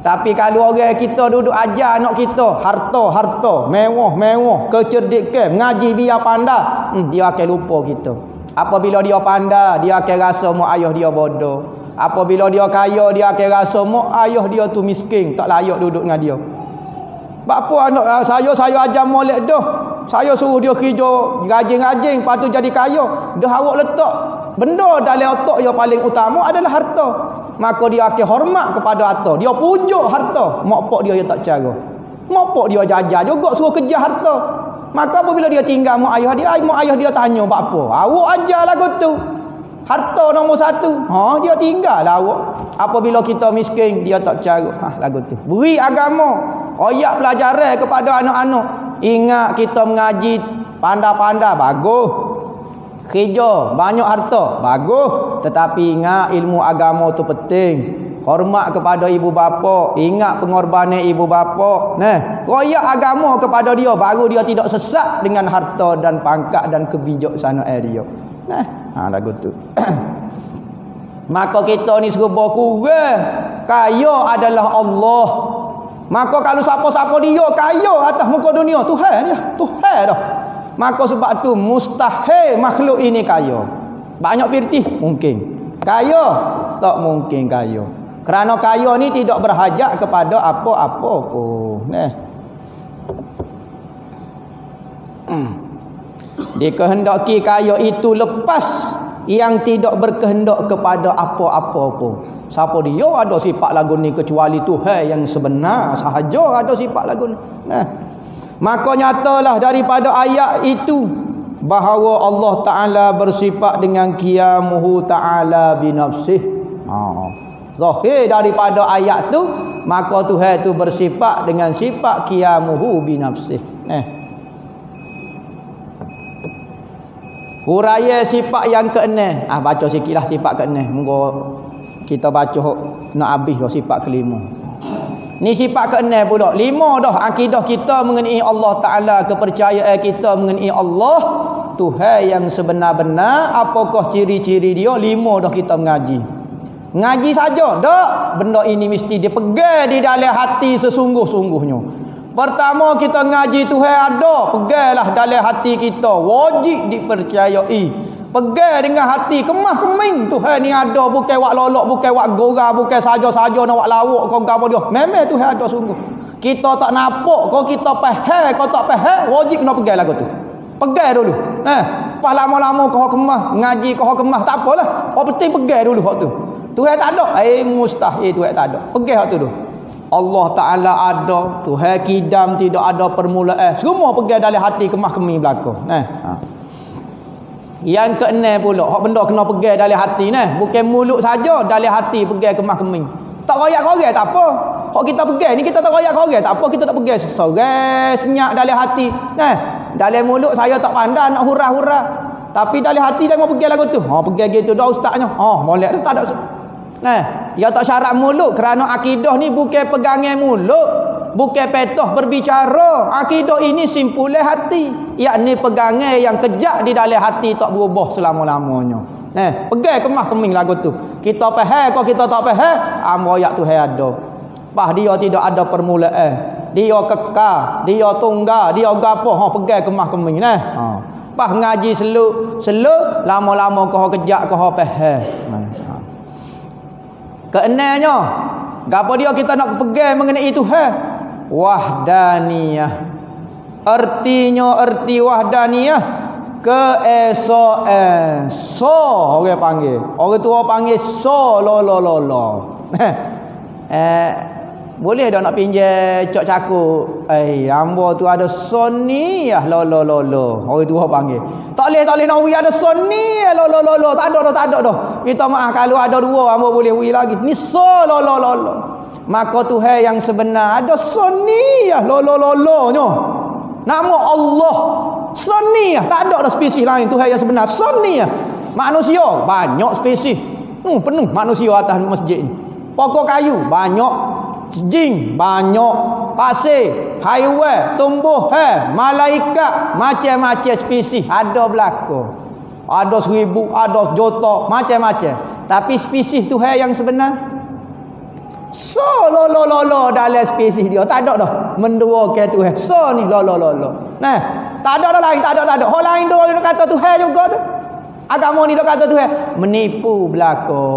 Tapi kalau orang kita duduk ajar anak kita harta, mewah, kecerdikan, mengaji biar pandai, dia akan lupa kita. Apabila dia pandai, dia akan rasa mak ayah dia bodoh. Apabila dia kaya, dia akan rasa mak ayah dia tu miskin, tak layak duduk dengan dia. Bapa anak saya ajar molek dah. Saya suruh dia kerja rajin-rajin, lepas tu jadi kaya. Dah awak letak benda dalam otak yang paling utama adalah harta. Maka dia akan hormat kepada harta. Dia pujuk harta. Mak pak dia tak cara. Mak pak dia jajar juga suruh kerja harta. Maka apabila dia tinggal mak ayah dia tanya apa? Awak ajar lagu tu. Harta nombor 1. Dia tinggal lah awak. Apabila kita miskin, dia tak cara. Lagu tu. Beri agama. Ayat pelajaran kepada anak-anak. Ingat kita mengaji pandai-pandai, bagus. Kerja, banyak harta, bagus. Tetapi ingat ilmu agama tu penting. Hormat kepada ibu bapa, ingat pengorbanan ibu bapa. Royak agama kepada dia, baru dia tidak sesat dengan harta dan pangkat dan kebijaksanaan dia. Lagu tu. Maka kita ni serba kurang. Kaya adalah Allah. Maka kalau siapa-siapa dia kaya atas muka dunia, Tuhan dah. Maka sebab tu mustahil makhluk ini kaya. Banyak pirti? Mungkin. Kaya? Tak mungkin kaya. Kerana kaya ni tidak berhajat kepada apa-apa pun. Dikehendaki kaya itu lepas yang tidak berkehendak kepada apa-apa pun. Siapa dia ada sifat lagu ni kecuali Tuhan yang sebenar sahaja ada sifat lagu ni. Maka nyatalah daripada ayat itu bahawa Allah Ta'ala bersifat dengan qiyamuhu ta'ala binafsih. Zahir daripada ayat tu, maka Tuhan tu bersifat dengan sifat qiyamuhu binafsih. Huraya sifat yang ke-6. Baca sikitlah sifat ke-6. Moga kita baca nak habis dah sifat ke-5. Ni sifat ke-6 pula. 5 dah akidah kita mengenai Allah Ta'ala, kepercayaan kita mengenai Allah Tuhan yang sebenar-benar. Apakah ciri-ciri dia? 5 dah kita mengaji. Ngaji saja tak, benda ini mesti dipegang di dalam hati sesungguh-sungguhnya. Pertama kita ngaji Tuhan ada, peganglah dalam hati kita, wajib dipercayai. Pegang dengan hati kemah keming Tuhan ni ada, bukan wak lolok, bukan wak gora, bukan saja-saja nak wak lawak kau gapo dia. Memang Tuhan ada sungguh. Kita tak nampak, kau kita faham, kau tak faham, wajib nak pegang lagu tu. Pegang dulu. Pas lama-lama kau kemah ngaji, kau kemah tak apalah. Apa penting pegang dulu hak tu. Tuhan tak ada, mustahil Tuhan tak ada. Pegang hak tu dulu. Allah Ta'ala ada, Tuhan kidam tidak ada permulaan. Semua pegang dalam hati kemah kemih belakang. Yang ke-6 pula, hak benda kena pegang dalam hati bukan mulut saja, dalam hati pegang kemah kemih. Tak royak-royak tak apa. Hak kita pegang ni kita tak royak-royak tak apa, kita tak pegang sesorang senyap dalam hati. Dalam mulut saya tak pandai nak hura-hura. Tapi dalam hati dia mau pegang lagu tu. Pegang gitu dah ustaznya. Molek dah tak ada. Dia tak syarat mulut kerana akidah ni bukan pegangan mulut, bukan petah berbicara. Akidah ini simpulan hati, yakni pegangan yang kejak di dalam hati tak berubah selama-lamanya. Pegang kemah keming lagu tu. Kita faham kau kita tak faham, amroyak Tuhan ada. Pas dia tidak ada permulaan. Dia kekal, dia tunggal, dia gapo, pegang kemah keming Pas ngaji seluk, lama-lama kau kejak kau faham. Keenamnya, gapo dia kita nak pegang mengenai Tuhan? Wahdaniyah. Arti wahdaniyah keesaan. Orang panggil. Orang tua panggil lo. Boleh dah nak pinjam cok cakuk. Hamba tu ada soniyah lo. Orang tua panggil. Tak boleh nak wi ada soniyah lo. Tak ada dah. Minta maaf kalau ada dua hamba boleh wi lagi. Ni lo. Maka Tuhan yang sebenar ada soniyah lo nya. Nama Allah soniyah. Tak ada spesies lain Tuhan yang sebenar. Soniyah. Manusia banyak spesies. Penuh manusia atas masjid ni. Pokok kayu banyak. Jin banyak, pasir, haiwan, tumbuhan, malaikat, macam-macam spesies ada berlaku. Ada 1000, ada juta, macam-macam. Tapi spesies Tuhan yang sebenar lo dalam spesies dia tak ada dah menduakan Tuhan. Ni lo. Tak ada dah lain, tak ada. Hal lain dia kata Tuhan juga tu. Agama ni dia kata Tuhan menipu belaka.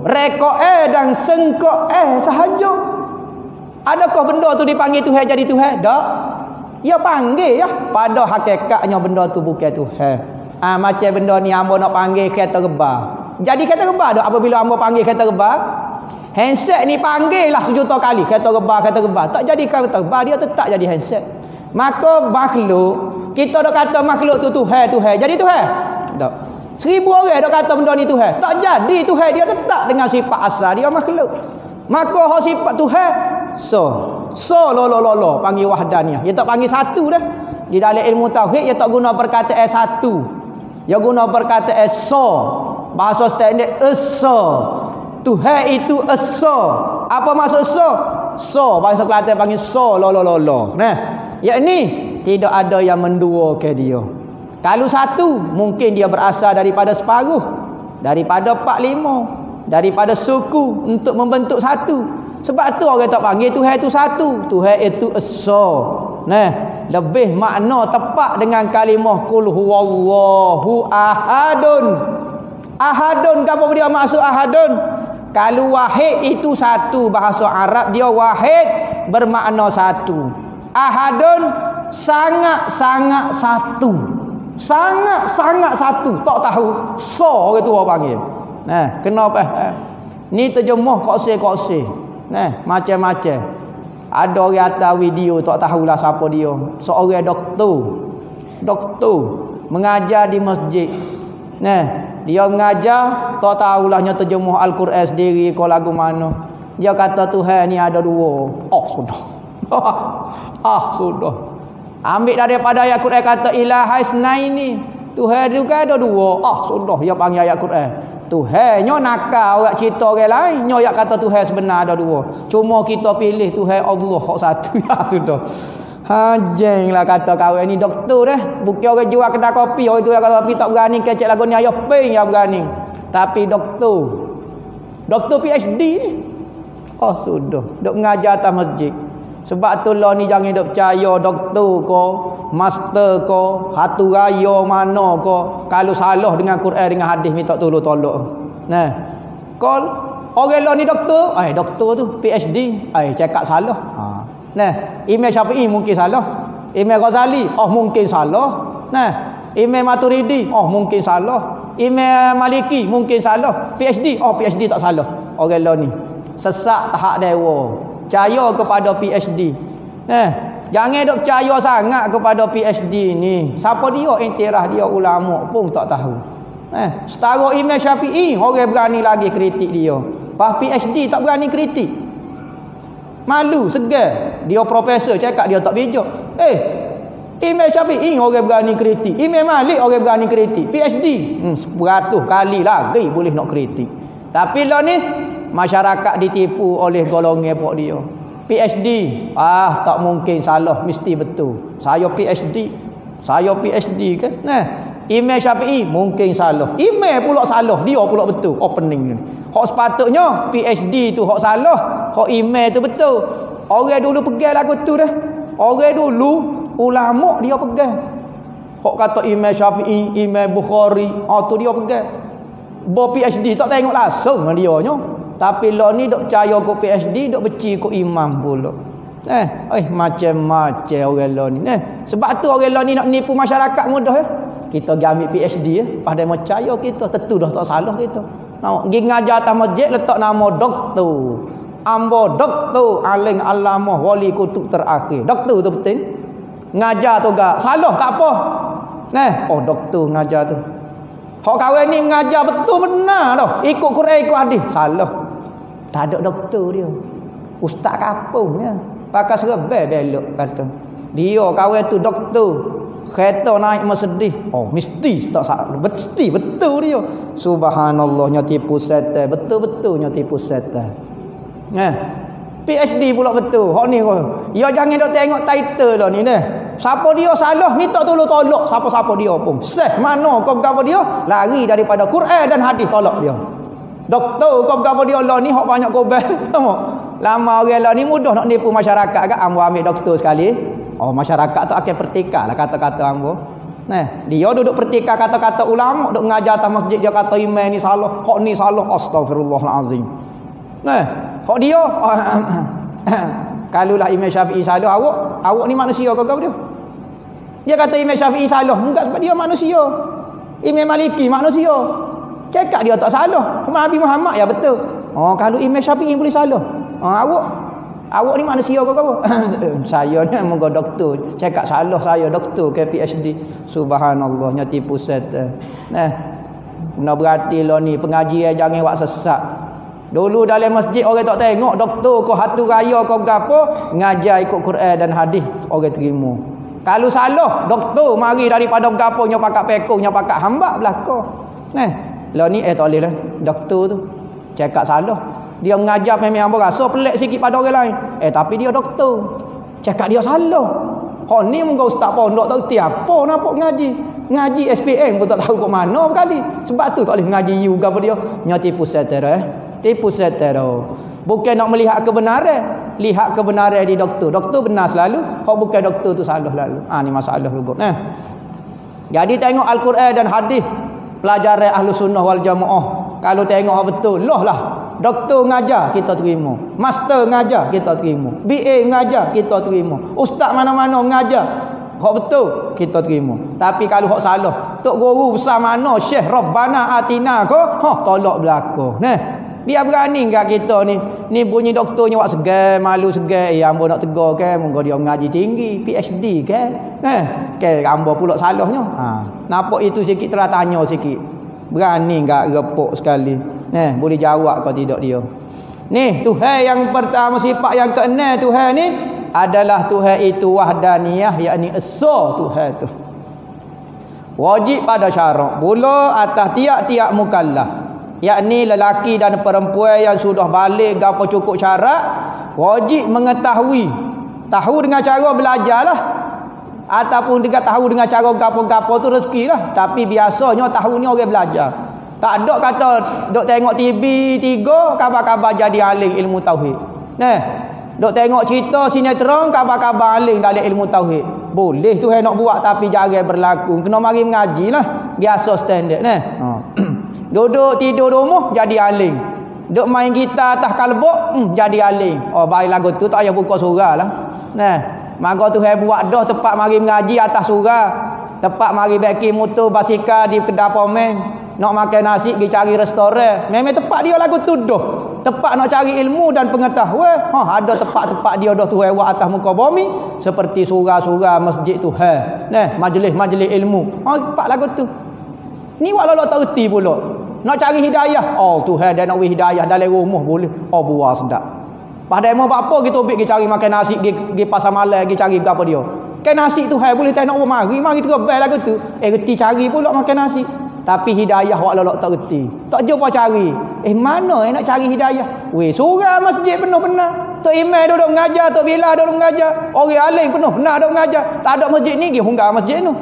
Rekod dan sengkok sahaja. Adakah benda tu dipanggil Tuhan jadi Tuhan? Tak. Ya panggil ya. Pada hakikatnya benda tu bukan Tuhan. Macam benda ni hamba nak panggil kereta rebah. Jadi kereta rebah dak apabila hamba panggil kereta rebah? Handset ni panggil lah sejuta kali kereta rebah. Tak jadi kereta rebah, dia tetap jadi handset. Maka makhluk, kita dak kata makhluk tu Tuhan. Jadi Tuhan? Tak. 1000 orang dak kata benda ni Tuhan. Tak jadi Tuhan, dia tetap dengan sifat asal dia makhluk. Maka hak sifat Tuhan lo panggil wahdaniyah. Dia tak panggil satu dah. Di dalam ilmu tauhid dia tak guna perkataan satu. Dia guna perkataan bahasa standard esa. Tuhan itu esa. Apa maksud esa? Bahasa Kelantan panggil lo. Yakni tidak ada yang menduakan dia. Kalau satu mungkin dia berasal daripada separuh, daripada 4-5, daripada suku untuk membentuk satu. Sebab tu orang tak panggil Tuhan itu satu. Tuhan itu esa. Lebih makna tepat dengan kalimah qul huwallahu ahadun. Ahadun, apa dia maksud ahadun? Kalau wahid itu satu, bahasa Arab dia wahid bermakna satu. Ahadun sangat-sangat satu. Sangat-sangat satu. Tak tahu so orang tua panggil. Nah, kenapa? Ni terjemah koksi-koksi. Nah, macam-macam. Ada orang atas video tak tahulah siapa dia. Seorang doktor mengajar di masjid. Nah, dia mengajar tak tahulah nya terjemah Al-Quran sendiri ke lagu mana. Dia kata Tuhan ni ada dua. Oh, sudah. Sudah. Ambil daripada ayat Quran kata ilahai snaini. Tuhan itu kan ada dua. Sudah dia panggil ayat Quran. Tuhan nyo nakal orang cerita orang lain. Nyo yak kata Tuhan sebenar ada dua. Cuma kita pilih Tuhan Allah hak satu. Ya sudah. Jenglah kata kawan ni doktor dah. Bukan orang jual kedai kopi. Orang tu kalau kopi tak berani kecek lagu ni ayah peng yang berani. Tapi doktor PhD ni. Sudah. Dok mengajar atas masjid. Sebab tu lah ni jangan dok percaya doktor ko, master ko, hatu raya mana ko. Kalau salah dengan Quran dengan hadis minta tolong. Nah. Kol orang lah ni doktor. Doktor tu PhD. Cakap salah. Nah, Imam Syafi'i mungkin salah. Imam Ghazali mungkin salah. Nah, Imam Maturidi mungkin salah. Imam Maliki mungkin salah. PhD tak salah. Orang lah ni sesak tahap dewa. Percaya kepada PhD. Jangan dok percaya sangat kepada PhD ni. Siapa dia? Intirah dia ulama pun tak tahu. Setara Imam Syafi'i orang berani lagi kritik dia. Pas PhD tak berani kritik. Malu, segar. Dia profesor cakap dia tak bijak. Imam Syafi'i orang berani kritik. Imam Malik orang berani kritik. PhD 100 kali lagi boleh nak kritik. Tapi lah ni masyarakat ditipu oleh golongan pok dia. PhD tak mungkin salah, mesti betul. Saya PhD kan. Imam Syafi'i mungkin salah. Imam pula salah, dia pula betul. Pening. Hak sepatutnya PhD tu hak salah, hak imam tu betul. Orang dulu pegang lagu tu dah. Orang dulu ulama dia pegang. Hak kata Imam Syafi'i, Imam Bukhari, tu dia pegang. PhD tak tengok langsung dengan dia nya. Tapi lah ni dok percaya ke PhD, dok beci ke imam pula. Macam-macam orang lah ni. Sebab tu orang lah ni nak nipu masyarakat mudah. Kita pergi ambil PhD pada percaya kita tentu dah tak salah kita. Pergi ngajar atas masjid letak nama doktor. Ambo doktor aling alamah wali kutub terakhir. Doktor tu betul. Ngajar tu gak salah tak apa. Doktor ngajar tu. Hak kawan ni mengajar betul benar dah. Ikut Quran ikut hadis. Salah. Tak ada doktor dia. Ustaz kampung dia. Pakai serban belok kata. Dia kawan tu doktor. Kereta naik Mercedes. Mesti tak salah. Mesti betul dia. Subhanallah nya tipu setan. Betul-betulnya tipu setan. PhD pula betul. Hak ni kau. Ya jangan dok tengok title dah ni Siapa dia salah ni tak tolak siapa-siapa dia pun. Mana kau berapa dia? Lari daripada Quran dan hadis tolak dia. Doktor kau berapa dia lah ni hak banyak korban. Lama orang lah ni mudah nak nipu masyarakat kan. Ambo ambil doktor sekali. Masyarakat tu akan pertikah lah kata-kata ambo. Dia duduk pertikah kata-kata ulama, duk mengajar atas masjid dia kata imam ni salah, hak ni salah. Astagfirullahalazim. Hak dia kalulah Imam Syafi'i salah, awak ni manusia kau dia. Dia kata Imam Syafi'i salah, enggak sebab dia manusia. Imam Maliki manusia. Cakap dia tak salah. Nabi Muhammad ya betul. Kalau Imam Syafi'i boleh salah. Awak ni manusia kau apa? Saya ni moga doktor. Cakap salah saya doktor ke PhD. Subhanallah nya tipu setan. Nak berhati lah ni pengajian jangan buat sesat. Dulu dalam masjid orang tak tengok doktor kau hatu raya kau berapa ngajar ikut Quran dan hadis orang terima. Kalau salah doktor mari daripada berapa nya pakat pekong nya pakat hamba belaka. Lah ni tak boleh lah doktor tu cakap salah. Dia mengajar memang hamba rasa pelik sikit pada orang lain. Tapi dia doktor. Cakap dia salah. Ni muka ustaz pondok tak reti apa nampak ngaji. Ngaji SPM pun tak tahu kat mana berkali. Sebab tu tak boleh ngaji you ke apa dia. Nya tipu setan tipu setan Bukan nak melihat kebenaran. Lihat kebenaran di doktor. Doktor benar selalu. Hak bukan doktor tu salah lalu. Ni masalah juga. Jadi tengok Al-Quran dan hadis. Pelajaran ahlu sunnah wal jamaah. Kalau tengok betul, lah. Doktor ngajar, kita terima. Master ngajar, kita terima. BA ngajar, kita terima. Ustaz mana-mana ngajar, hak betul, kita terima. Tapi kalau hak salah, tok guru besar mana, Syekh Rabbana Atina ko, tolak belaka. Biar berani enggak kita ni. Ni bunyi doktornya wak segar, malu segar. Ambo nak tegur ke, moga dia mengaji tinggi, PhD ke. Ke ambo pula salahnya. Nampak itu sikit tanya sikit. Berani enggak repuk sekali. Boleh jawab kau tidak dia. Ni Tuhan yang pertama, sifat yang keenam Tuhan ni adalah Tuhan itu wahdaniyah, yakni esa Tuhan tu. Wajib pada syarak pula atas tiap-tiap mukallaf, yakni lelaki dan perempuan yang sudah balik gapo cukup syarat, wajib mengetahui, tahu dengan cara belajarlah, ataupun juga tahu dengan cara gapo-gapo tu rezekilah. Tapi biasanya tahu ni orang belajar. Tak ada kata dok tengok TV 3 kabar-kabar jadi alim ilmu tauhid. Dok tengok cerita sinetron kabar-kabar alim dalam ilmu tauhid. Boleh Tuhan nak buat tapi jarang berlaku. Kena mari mengajilah, biasa standard Duduk tidur rumah jadi alim. Duk main gitar atas kalbok jadi alim. Baik lagu tu tak payah buka surah lah. Maka Tuhan buat dah tempat mari mengaji atas surah. Tempat mari baki motor basikal di kedai pomen. Nak makan nasi pergi cari restoran. Memang tempat dia lagu tu dah. Tempat nak cari ilmu dan pengetahuan. Ada tempat-tempat dia dah Tuhan buat atas muka bumi. Seperti surah-surah masjid Tuhan. Majlis-majlis ilmu. Tempat lagu tu. Ni wak lolok tak reti pula. Nak cari hidayah. Tuhan dia nak beri hidayah dalam rumah boleh. Buah sedap. Padahal mau apa kita pergi cari makan nasi, pergi pasar malam, pergi cari apa dia. Kan nasi Tuhan boleh tak nak mari tergebel lagu tu. Reti cari pula makan nasi. Tapi hidayah wak lolok tak reti. Tak jumpa cari. Mana nak cari hidayah? Surah masjid penuh benar. Tok Imam duduk mengajar, Tok Bilal duduk mengajar. Orang alim penuh benar duduk mengajar. Tak ada masjid ni pergi hunggar masjid tu.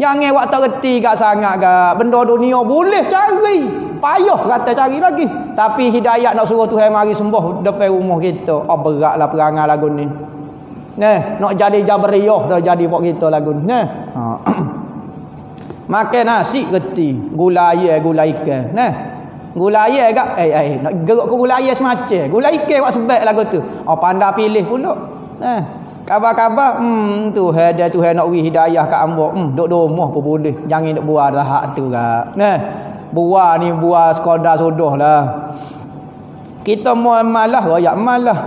Jangan wak tak reti gak sangat gak. Benda dunia boleh cari. Payah kata cari lagi. Tapi hidayah nak suruh Tuhan mari sembuh depan rumah kita. Beratlah perangai lagu ni. Nak jadi Jabariyah dah jadi buat kita lagu ni. Makan nasi reti, gula air, gula ikan. Gula air agak nak geruk ke gula air semacam. Gula ikan buat sebab lagu tu. Pandai pilih pula. Kabar-kabar Tuhan dia Tuhan nak beri hidayah kat hamba. Duk rumah pun boleh. Jangan duk buat dah hak tu gak. Buah ni buah sekadar sudah lah. Kita malah royak malah.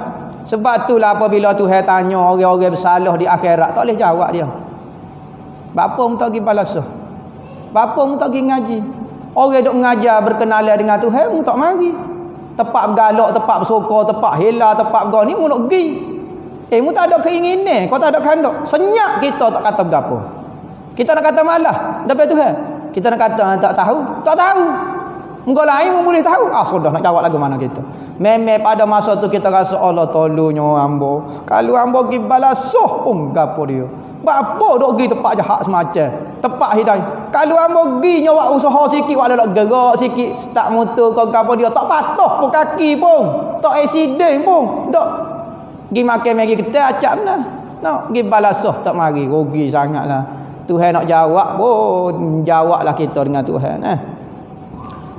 Sebab itulah apabila Tuhan tanya orang-orang bersalah di akhirat, tak boleh jawab dia. Bapa mu tak pergi balasah. Bapa mu tak pergi ngaji. Orang duk mengajar berkenalan dengan Tuhan mu tak mari. Tempat bergalak, tempat bersuka, tempat hela, tempat bergau ni mu nak pergi. Mu tak ada keinginan, kau tak ada kehendak. Senyap kita tak kata berapa. Kita nak kata malah depan Tuhan. Kita nak kata tak tahu. Tak tahu. Muka lain pun boleh tahu. Sudah nak jawab lagu mana kita. Memang pada masa tu kita rasa Allah tolongnya hamba. Kalau hamba pergi balasah pun gapo dia. Bapa dok pergi tempat jahat semacam. Tempat hidayah. Kalau hamba pergi nyawak usaha sikit, wak lelak gerak sikit, start motor kau gapo dia, tak patah pun kaki pun. Tak accident pun. Dok pergi makan mari kita acap nah. Nak pergi balasah tak mari, rugi sangatlah. Tuhan nak jawab pun jawablah kita dengan Tuhan.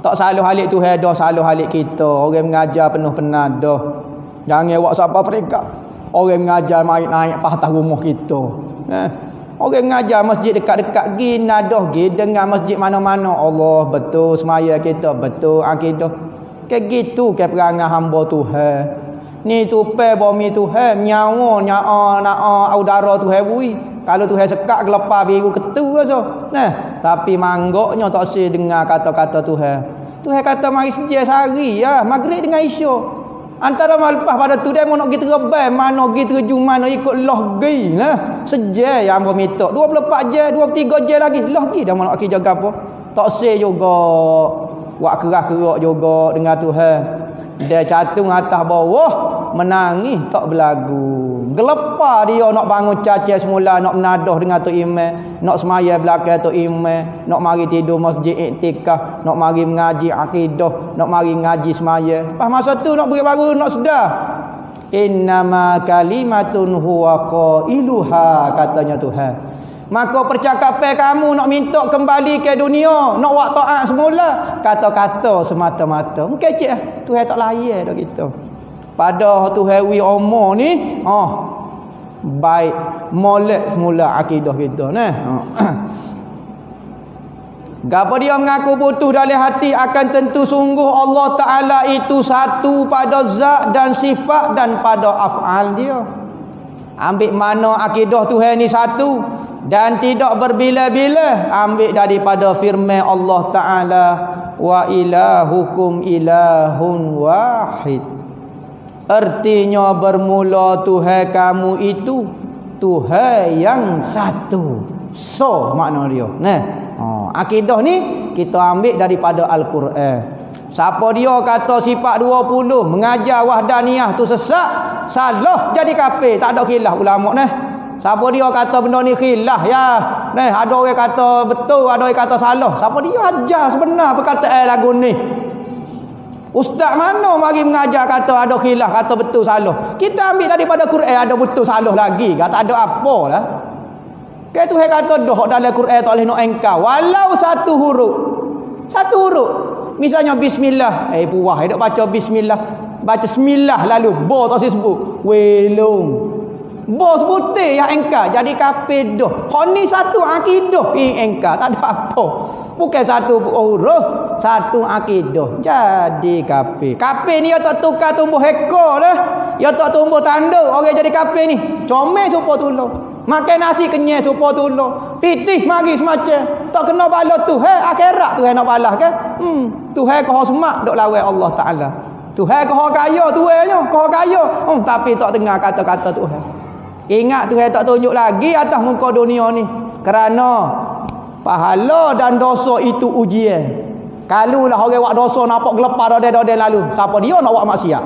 Tak salah halik Tuhan dah, salah halik kita. Orang mengajar penuh penadah. Jangan buat siapa peringkat. Orang mengajar naik atas rumah kita. Orang mengajar masjid dekat-dekat gi nadah gi dengan masjid mana-mana. Allah betul semaya kita, betul akidah. Kayak gitu ke perangai hamba Tuhan. Ni tupai bumi Tuhan, nyawa nak udara Tuhan bui. Kalau Tuhan sekat gelepar biru ketu rasa. Tapi manggoknya tak sih dengar kata-kata Tuhan. Tuhan kata mari sejak sehari ya, maghrib dengan isyak. Antara lepas pada tu dia mau nak pergi terbang, mana pergi terjun mana ikut lah pergi lah. Sejak yang hamba minta 24 jam, 23 jam lagi lah pergi dah mau nak kerja apa. Tak sih juga buat keras-kerak juga dengan Tuhan. Dia catung atas bawah, menangis tak berlagu. Gelepar dia nak bangun caca semula, nak menadah dengan Tok Imam, nak semaya belakang Tok Imam, nak mari tidur masjid iktikaf, nak mari mengaji akidah, nak mari ngaji semaya. Pas masa tu nak beri baru nak sedar. Innama kalimatun huwa qailuha, katanya Tuhan. Maka percakapan kamu nak minta kembali ke dunia, nak buat taat semula, kata-kata semata-mata. Mungkin cik lah. Tuhan tak layan dah kita. Pada Tuhan wi omong ni, baik molek semula akidah kita nah. Gapo dia mengaku putus dalam hati akan tentu sungguh Allah Ta'ala itu satu pada zat dan sifat dan pada af'al dia. Ambil mana akidah Tuhan ni satu dan tidak berbila-bila, ambil daripada firman Allah Ta'ala, wa ilahukum ilahun wahid. Artinya bermula Tuhan kamu itu Tuhan yang satu. So makna dia. Akidah ni kita ambil daripada Al-Quran. Siapa dia kata sifat 20 mengajar wahdaniyah tu sesat, salah, jadi kafir, tak ada khilaf ulama nah. Siapa dia kata benda ni khilaf ya. Ada orang kata betul, ada orang kata salah. Siapa dia ajar sebenar perkataan lagu ni. Ustaz mana mari mengajar kata ada khilaf, kata betul salah. Kita ambil daripada Quran, ada betul salah lagi, tak ada apa lah. Kayak Tuhan kata dah dalam Quran tak boleh nak engkau walau satu huruf. Satu huruf. Misalnya bismillah, puah dok baca bismillah. Baca semillah lalu bo tak sebut. Welong. Bo sebutir yang engkau jadi kafir dah. Hak ni satu akidah engkau, tak ada apa. Bukan satu huruf, satu akidah. Jadi kafir. Kafir ni dia tak tukar tumbuh ekor dah. Dia tak tumbuh tanduk. Orang jadi kafir ni comel supaya tolong. Makan nasi kenyai supaya tolong. Pitih mari semacam. Tak kena balas Tuhan. Akhirat Tuhan nak balas kan? Tuhan kau semak dok lawan Allah Ta'ala. Tuhan kau kaya Tuhannya. Kau kaya. Tapi tak dengar kata-kata Tuhan. Ingat Tuhan tak tunjuk lagi atas muka dunia ni. Kerana pahala dan dosa itu ujian. Kalau lah orang buat dosa nampak gelepar dode-dode lalu. Siapa dia nak buat maksiat?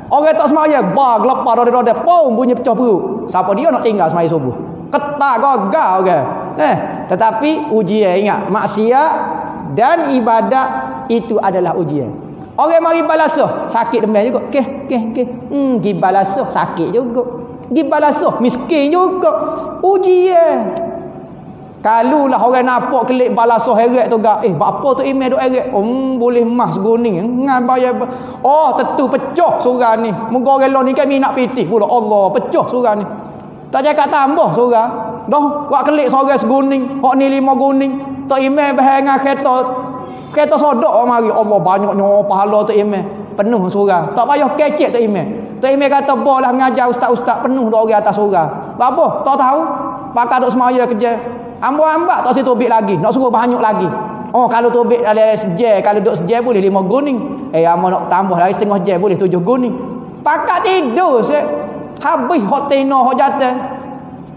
Orang tak semaya, gelepar dode-dode, pum bunyi pecah perut. Siapa dia nak tinggal semaya subuh? Ketak gagal orang. Tetapi ujian, ingat, maksiat dan ibadat itu adalah ujian. Orang mari balasah, sakit demam juga. Gi balasah sakit juga. Gi balasah miskin juga. Ujian. Kalau lah orang nampak kelik balasah heret tu gak, apa tu email duk heret? Boleh mas guning. Ngan bayar. Tentu pecah surah ni. Moga orang ni kan nak pitih pula. Allah, pecah surah ni. Tak cakap tambah surah. Dah buat kelik sorang seguning, hak ni 5 guning. Tak email bahangan kereta sodok mari. Allah banyaknya pahala tu email. Penuh surah. Tak payah kecek tu email. Tu email kata bolah mengajar ustaz-ustaz penuh dah orang atas surah. Apa? Tak tahu. Pakar duk semaya kerja. Ambak-ambak tak situ tobik lagi. Nak suruh banyak lagi. Kalau tobik ada sejam, kalau duk sejam boleh 5 guning. Amak nak tambah lagi setengah jam boleh 7 guning. Pakak tidur habis hak tena hak jatuh.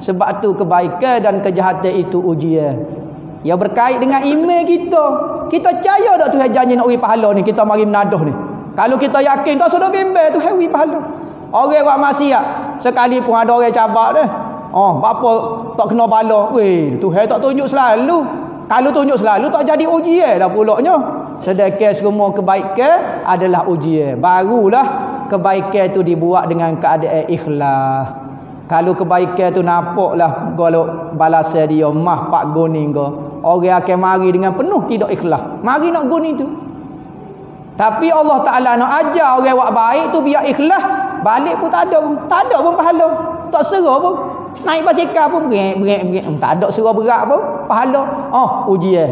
Sebab tu kebaikan dan kejahatan itu ujian. Yang berkait dengan iman kita. Kita percaya tak Tuhan janji nak beri pahala ni, kita mari menadah ni. Kalau kita yakin tak sudah bimbang Tuhan beri pahala. Orang buat maksiat sekalipun ada orang cabar dah. Bapa tak kena bala. Tuhan tak tunjuk selalu. Kalau tunjuk selalu tak jadi ujian dah pulaknya. Sedangkan semua kebaikan adalah ujian. Barulah kebaikan tu dibuat dengan keadaan ikhlas. Kalau kebaikan tu nampaklah kalau balasan dia mah 4 guning ke, orang akan mari dengan penuh tidak ikhlas. Mari nak guning tu. Tapi Allah Ta'ala nak ajar orang buat baik tu biar ikhlas. Balik pun tak ada pun. Tak ada pun pahala. Tak serah pun. Naik basikal pun berat. Tak ada serah berat pun. Pahala. Ujian.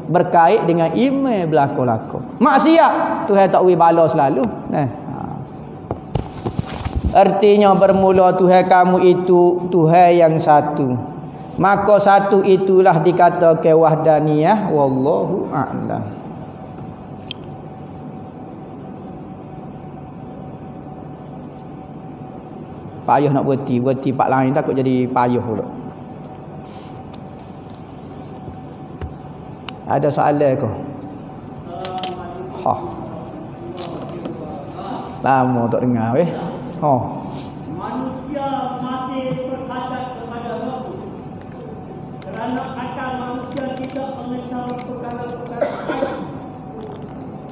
Berkait dengan iman berlaku-laku. Maksiat Tuhan tak beri bala selalu. Artinya bermula Tuhan kamu itu Tuhan yang satu. Maka satu itulah dikatakan wahdaniyah. Wallahu a'lam. Payah nak berhenti pak lain takut jadi payah pula. Ada soalan ke? Lama tak dengar weh. Manusia masih berhadap kepada waktu. Kerana akal manusia tidak mengetahui perkara-perkara.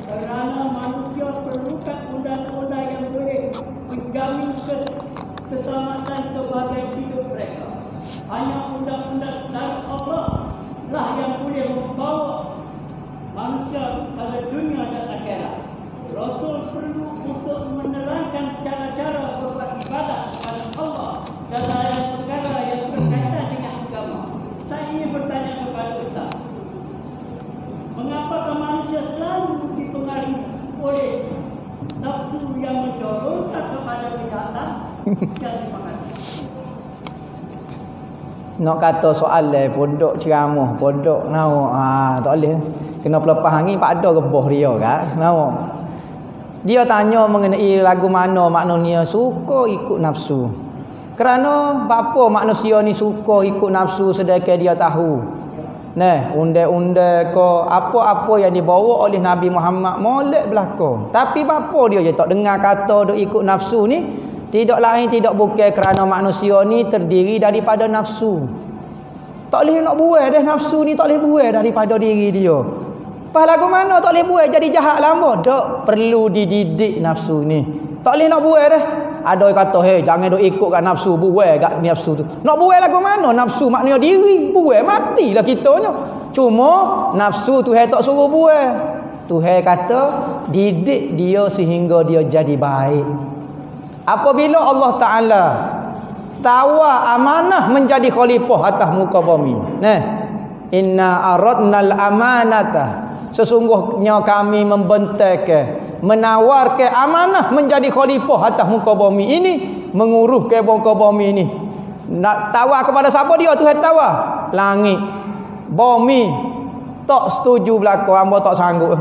Kerana manusia perlukan undang-undang yang boleh menjamin keselamatan sebagai hidup mereka. Hanya undang-undang dari Allah lah yang boleh membawa manusia pada dunia dan akhirat. Rasul perlu untuk menerangkan cara-cara berbuat ibadah kepada Allah dan lain perkara yang berkaitan dengan agama. Saya ingin bertanya kepada Ustaz, mengapa manusia selalu dipengaruhi oleh nafsu yang mendorongkan kepada kejahatan? Terima kasih. Nak kata soalan pondok ceramah, pondok nau, tak boleh. Kena pelepah angin pak ada rebah dia kan. Nau. Dia tanya mengenai lagu mana maknanya suka ikut nafsu. Kerana apa manusia ni suka ikut nafsu sedangkan dia tahu. Nah, undang-undang ke apa-apa yang dibawa oleh Nabi Muhammad molek belaka. Tapi apa dia je tak dengar kata duk ikut nafsu ni? Tidak lain tidak bukan kerana manusia ni terdiri daripada nafsu. Tak boleh nak buai dah nafsu ni, tak boleh buai daripada diri dia. Pas lagu mana tak boleh buai jadi jahat lama? Tak perlu dididik nafsu ni. Tak boleh nak buai dah. Ada yang kata, "Hei, jangan duk ikut kat nafsu, buai kat nafsu tu." Nak buai lagu mana? Nafsu maknanya diri. Buai matilah kitanya. Cuma nafsu Tuhan tak suruh buai. Tuhan kata didik dia sehingga dia jadi baik. Apabila Allah Ta'ala tawar amanah menjadi khalifah atas muka bumi. Nah, inna aradnal amanata. Sesungguhnya kami membentangkan, menawarkan amanah menjadi khalifah atas muka bumi ini, menguruskan muka bumi ini. Nak tawar kepada siapa dia? Tuhan tawar. Langit, bumi tak setuju belaka, hamba tak sanggup.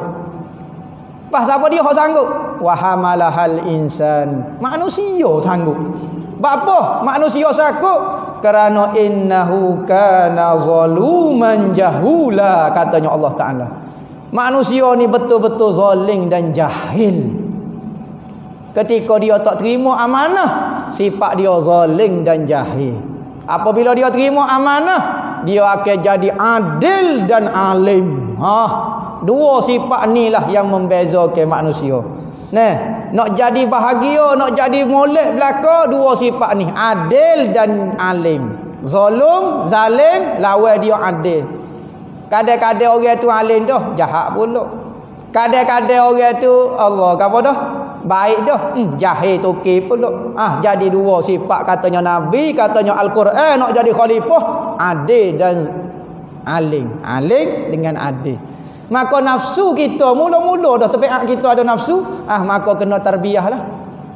Pas siapa dia hok sanggup? Wa hamalahal insan. Manusia sanggup. Apa? Manusia sanggup kerana innahu kana zaluman jahula, katanya Allah Taala. Manusia ni betul-betul zalim dan jahil. Ketika dia tak terima amanah, sifat dia zalim dan jahil. Apabila dia terima amanah, dia akan jadi adil dan alim. Dua sifat ni lah yang membezakan manusia. Nah, nak jadi bahagia, nak jadi molek belaka, dua sifat ni, adil dan alim. Zalim, lawan dia adil. Kadang-kadang orang tu alim dah, jahat pula. Kadang-kadang orang tu Allah apa dah? Baik dah, jahil toke pula. Jadi dua sifat katanya Nabi, katanya Al-Quran nak jadi khalifah, adil dan alim. Alim dengan adil. Maka nafsu kita mula-mula dah tabiat kita ada nafsu, maka kena tarbiyah lah.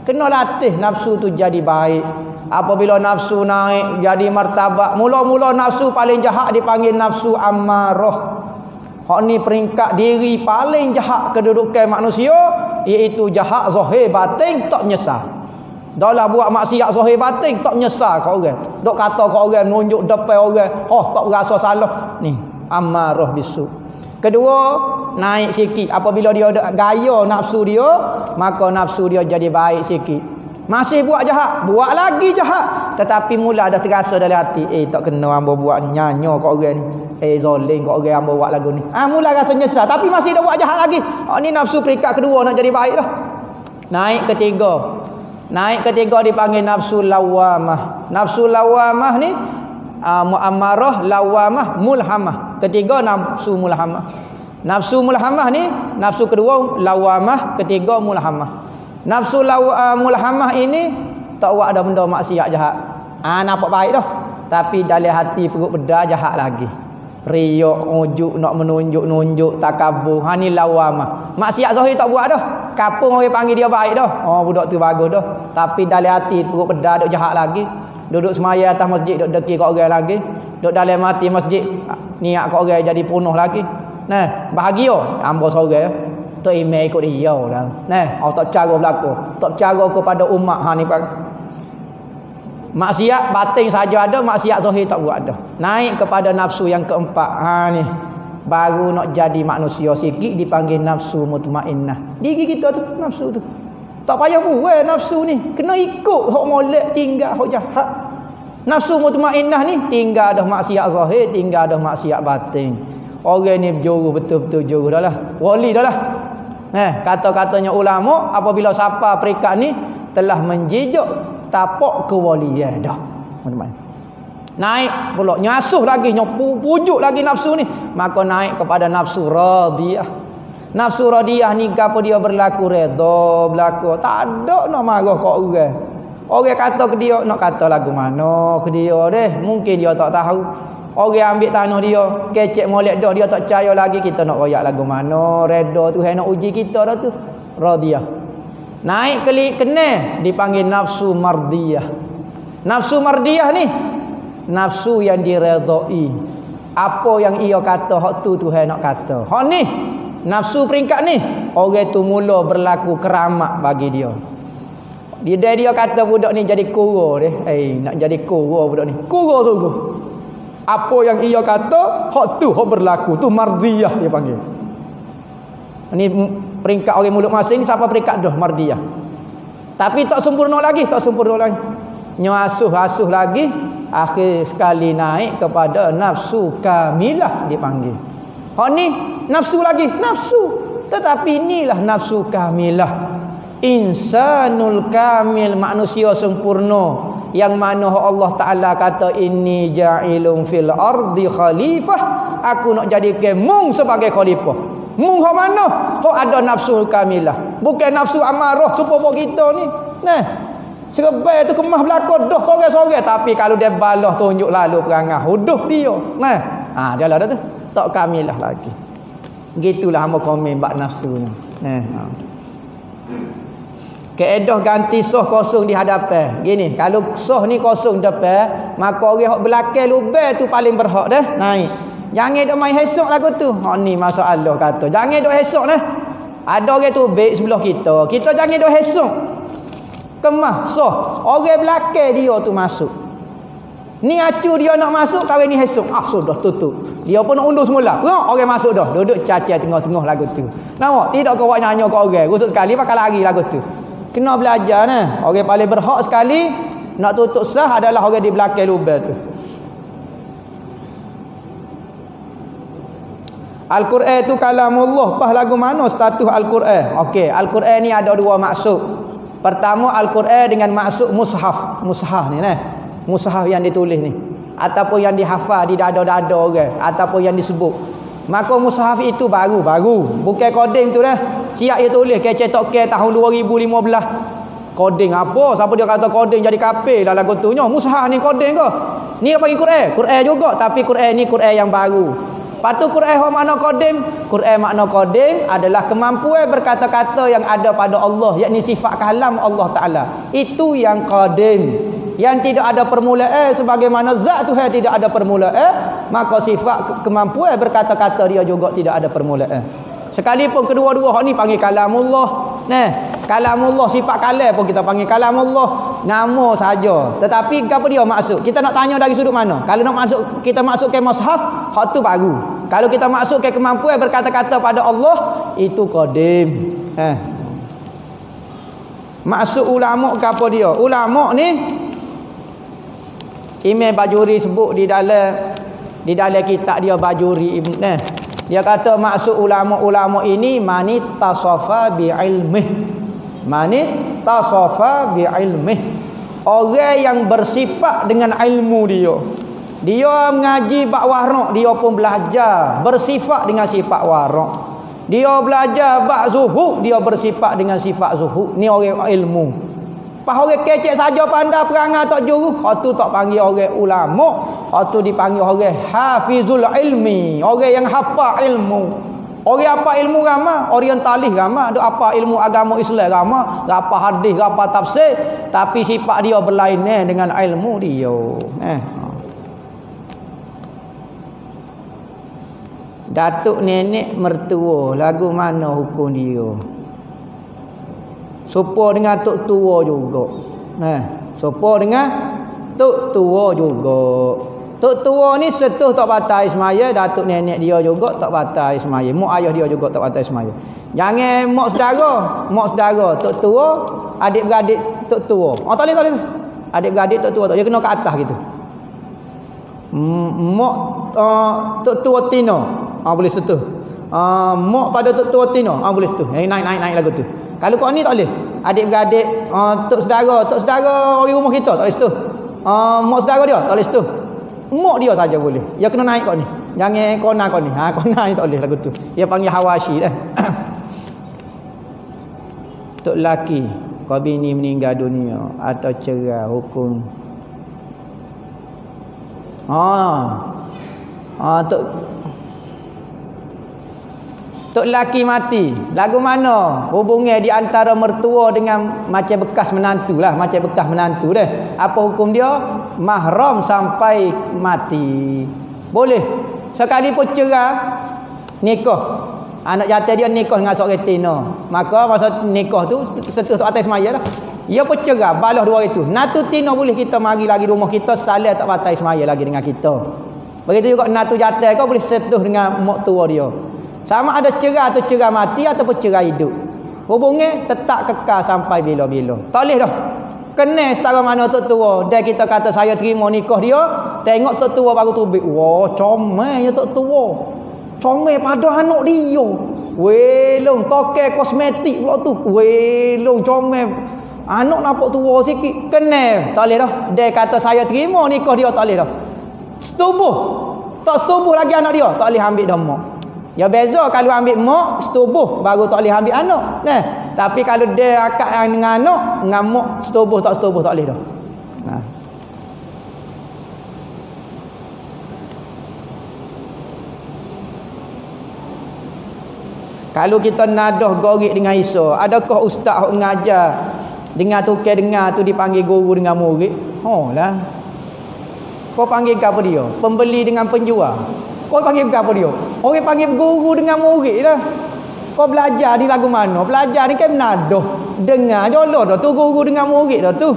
Kena latih nafsu tu jadi baik. Apabila nafsu naik jadi martabat, mula-mula nafsu paling jahat dipanggil nafsu ammarah. Hak ni peringkat diri paling jahat kedudukan manusia, iaitu jahat zahir batin tak menyesal. Dahlah buat maksiat zahir batin tak menyesal kat orang. Dok kata kat orang, menunjuk depan orang, tak berasa salah. Ni ammarah bisu. Kedua, naik sikit. Apabila dia ada gaya nafsu dia, maka nafsu dia jadi baik sikit. Masih buat jahat, buat lagi jahat. Tetapi mula dah terasa dalam hati, tak kena hamba buat ni, nyanyo kat orang ni. Zalim kat orang hamba buat lagu ni. Mula rasa nyesal, tapi masih dah buat jahat lagi. Ni nafsu peringkat kedua nak jadi baik dah. Naik ketiga. Naik ketiga dipanggil nafsu lawamah. Nafsu lawamah ni muammarah, lawamah, mulhamah. Ketiga nafsu mulhamah. Nafsu mulhamah ni nafsu kedua lawamah, ketiga mulhamah. Nafsu mulhamah ini tak buat ada benda maksiat jahat. Nampak baik dah. Tapi dalam hati perut bedah jahat lagi. Riak, ujuk, nak menunjuk-nunjuk, takabur. Ni lawamah. Maksiat zahir tak buat dah. Kapung orang panggil dia baik dah. Budak tu bagus dah. Tapi dalam hati perut bedah duk jahat lagi. Duduk semaya atas masjid, duk deki kat orang lagi. Duk dalam mati masjid, niat kat orang jadi penuh lagi. Nah, bahagia hamba seorang. Tak imej ikut dia dah. Nah, tak cara berlaku. Tak cara kepada umat ni pak. Maksiat batin saja ada, maksiat zahir tak buat dah. Naik kepada nafsu yang keempat. Ni baru nak jadi manusia sikit dipanggil nafsu mutmainnah. Diri kita tu nafsu tu. Tak payah buat nafsu ni. Kena ikut hak molek, tinggal hak jahat. Nafsu mutmainnah ni tinggal dah maksiat zahir, tinggal dah maksiat batin. Orang ni berjuru betul-betul juru dah lah. Wali dah lah. Kata-katanya ulama, apabila siapa peringkat ni telah menjejak tapak kewalian dah. Teman-teman. Naik pula nyasuh lagi, pujuk lagi nafsu ni, maka naik kepada nafsu radiyah. Nafsu radiyah ni gapo dia berlaku redha, berlaku tak ada nak marah kat orang. Orang kata ke dia, nak kata lagu mana ke dia deh, mungkin dia tak tahu. Orang ambil tanah dia, kecek molek dah, dia tak percaya lagi, kita nak royak lagu mana, redha tu nak uji kita dah tu. Radiyah. Naik kena dipanggil nafsu mardiyah. Nafsu mardiyah ni nafsu yang diredai. Apa yang ia kata hak tu Tuhan nak kata. Hak ni nafsu peringkat ni, orang tu mula berlaku keramat bagi dia. Dia kata budak ni jadi kura deh. Nak jadi kura budak ni. Kura sungguh. Apa yang ia kata hak tu hak berlaku, tu mardiyah dia panggil. Ni peringkat orang mulut masing siapa peringkat dah mardiyah. Tapi tak sempurna lagi, tak sempurna lagi. Nyasuh lagi, akhir sekali naik kepada nafsu kamilah dipanggil. Hak ni nafsu lagi, nafsu. Tetapi inilah nafsu kamilah. Insanul kamil, manusia sempurna. Yang mana Allah Ta'ala kata inni ja'ilun fil ardi khalifah. Aku nak jadikan mung sebagai khalifah. Mung hak mana? Hak ada nafsu kamilah. Bukan nafsu amarah supaya kita ni. Nah. Serbai tu kemah belakang dah sore-sore, tapi kalau dia balah tunjuk lalu perangai huduh dia. Nah. Jalan dah tu. Tak kamilah lagi. Gitulah hamba komen bab nafsu ni. Nah. Keedah ganti soh kosong di hadapan. Gini, kalau soh ni kosong depan, maka orang hak belakang lubang tu paling berhak dah naik. Jangan dok main hesok lagu tu. Hak ni masalah kata. Jangan dok hesok dah. Ada orang tu baik sebelah kita. Kita jangan dok hesok. Kemah soh. Orang belakang dia tu masuk. Ni acu dia nak masuk, kahwin ni hesok. Sudah tutup. Dia pun nak undur semula. Orang masuk dah. Duduk cacar tengah-tengah lagu tu. Nampak? Tidak kau buat nyanyi ke orang. Khusus sekali pakai lari lagu tu. Kena belajar nah. Orang paling berhak sekali nak tutup sah adalah orang di belakang lubang tu. Al-Quran tu kalamullah. Pas lagu mana status Al-Quran? Okey, Al-Quran ni ada dua maksud. Pertama Al-Quran dengan maksud mushaf. Mushaf ni nah. Mushaf yang ditulis ni ataupun yang dihafal di dada-dada orang ataupun yang disebut. Maka mushaf itu baru. Bukan koding tu dah. Siap dia tulis ke cetak ke tahun 2015. Koding apa? Siapa dia kata koding jadi kafir dalam lagu tu nya? Mushaf ni koding ke? Ni apa Quran? Quran juga, tapi Quran ni Quran yang baru. Patu Quran makna koding. Quran makna koding adalah kemampuan berkata-kata yang ada pada Allah, yakni sifat kalam Allah Taala. Itu yang koding. Yang tidak ada permulaan sebagaimana zat Tuhan tidak ada permulaan, maka sifat kemampuan berkata-kata dia juga tidak ada permulaan. Sekalipun kedua-dua hak ni panggil kalamullah. Nah, kalamullah sifat kalam pun kita panggil kalamullah. Nama saja. Tetapi apa dia maksud? Kita nak tanya dari sudut mana? Kalau nak masuk kita masuk ke mushaf, hak tu baru. Kalau kita masuk ke kemampuan berkata-kata pada Allah, itu qadim. Maksud ulama ke apa dia? Ulama ni Imam Bajuri sebut di dalam kitab dia Bajuri Ibn. Dia kata maksud ulama-ulama ini mani tasafa bi ilmih. Mani tasafa bi ilmih. Orang yang bersifat dengan ilmu dia. Dia mengaji bab warak, dia pun belajar bersifat dengan sifat warak. Dia belajar bab zuhud, dia bersifat dengan sifat zuhud. Ni orang ilmu. Pas orang kecek saja pandai perangai tak juru, hak tu tak panggil orang ulama, hak tu dipanggil orang hafizul ilmi, orang yang hafal ilmu. Orang apa ilmu ramai, orientalis ramai, ada apa ilmu agama Islam ramai, apa hadis, apa tafsir, tapi sifat dia berlainan dengan ilmu dia. Datuk nenek mertua, lagu mana hukum dia? Serupa dengan tok tua juga. Serupa dengan tok tua juga. Tok tua ni setuh tak batal semaya, datuk nenek dia juga tak batal semaya. Mak ayah dia juga tak batal semaya. Jangan mak saudara, tok tua, adik-beradik tok tua. Tak boleh. Adik-beradik tok tua tak. Dia kena ke atas gitu. Mak tok tua tino, boleh setuh. Mak pada tok tua tino, boleh setuh. Naik lagu tu. Kalau kau ni tak boleh. Adik-beradik tok saudara orang rumah kita tak boleh setuh. Mak saudara dia tak boleh setuh. Mak dia saja boleh. Dia kena naik kau ni. Jangan kona kau ni. Kona ni tak boleh lagu tu. Dia panggil hawashi dah. Tok laki kau bini meninggal dunia atau cerai hukum. Tok laki mati. Lagu mana? Hubungan di antara mertua dengan macam bekas menantu lah. Macam bekas menantu dah. Apa hukum dia? Mahram sampai mati. Boleh. Sekalipun cerai, nikah. Anak jantan dia nikah dengan seorang retina. Maka masa nikah tu, setuh tu atas semaya lah. Ia pun cerai, balas 2 hari tu. Natu tina boleh kita mari lagi rumah kita, salah tak batai semaya lagi dengan kita. Begitu juga natu jantan kau boleh setuh dengan mak tua dia. Sama ada cerai atau cerai mati ataupun cerai hidup. Hubungan tetap kekal sampai bila-bila. Tak boleh dah. Kena setara mana tok tua. Dan kita kata saya terima nikah dia, tengok tok tua baru tubik. Wah, comel ya tok tua. Comel pada anak dia. Welong toke kosmetik pula tu. Welong comel. Anak nampak tua sikit. Kena. Tak boleh dah. Dia kata saya terima nikah dia, tak boleh dah. Setubuh. Tak setubuh lagi anak dia, tak boleh ambil dah mak. Ya beza kalau ambil mak setubuh baru tak boleh ambil anak. Tapi kalau dia akad dengan anak, dengan mak setubuh tak setubuh tak boleh dah. Kalau kita nadah gorik dengan Isa, adakah ustaz yang mengajar dengan tukar dengar tu dipanggil guru dengan murid? Lah. Kau panggil apa dia? Pembeli dengan penjual. Kau panggil apa dia? Orang panggil guru dengan murid lah. Kau belajar ni lagu mana? Belajar ni kan menadah. Dengar jodoh dah tu guru dengan murid dah tu.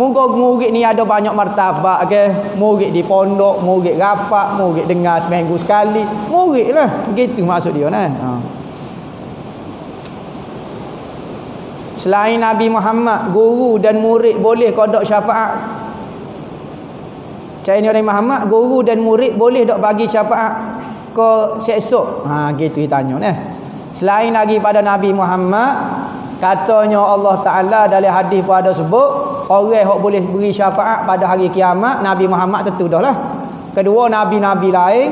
Moga murid ni ada banyak martabat ke. Murid di pondok, murid rapat, murid dengar seminggu sekali. Murid lah. Gitu maksud dia nah. Selain Nabi Muhammad, guru dan murid boleh kodok syafaat. Cai ni orang Muhammad, guru dan murid boleh tak bagi syafaat ke esok? Gitu dia tanya nah. Selain lagi pada Nabi Muhammad, katanya Allah Taala dalam hadis pun ada sebut, orang yang boleh beri syafaat pada hari kiamat Nabi Muhammad tentu dah lah. Kedua nabi-nabi lain,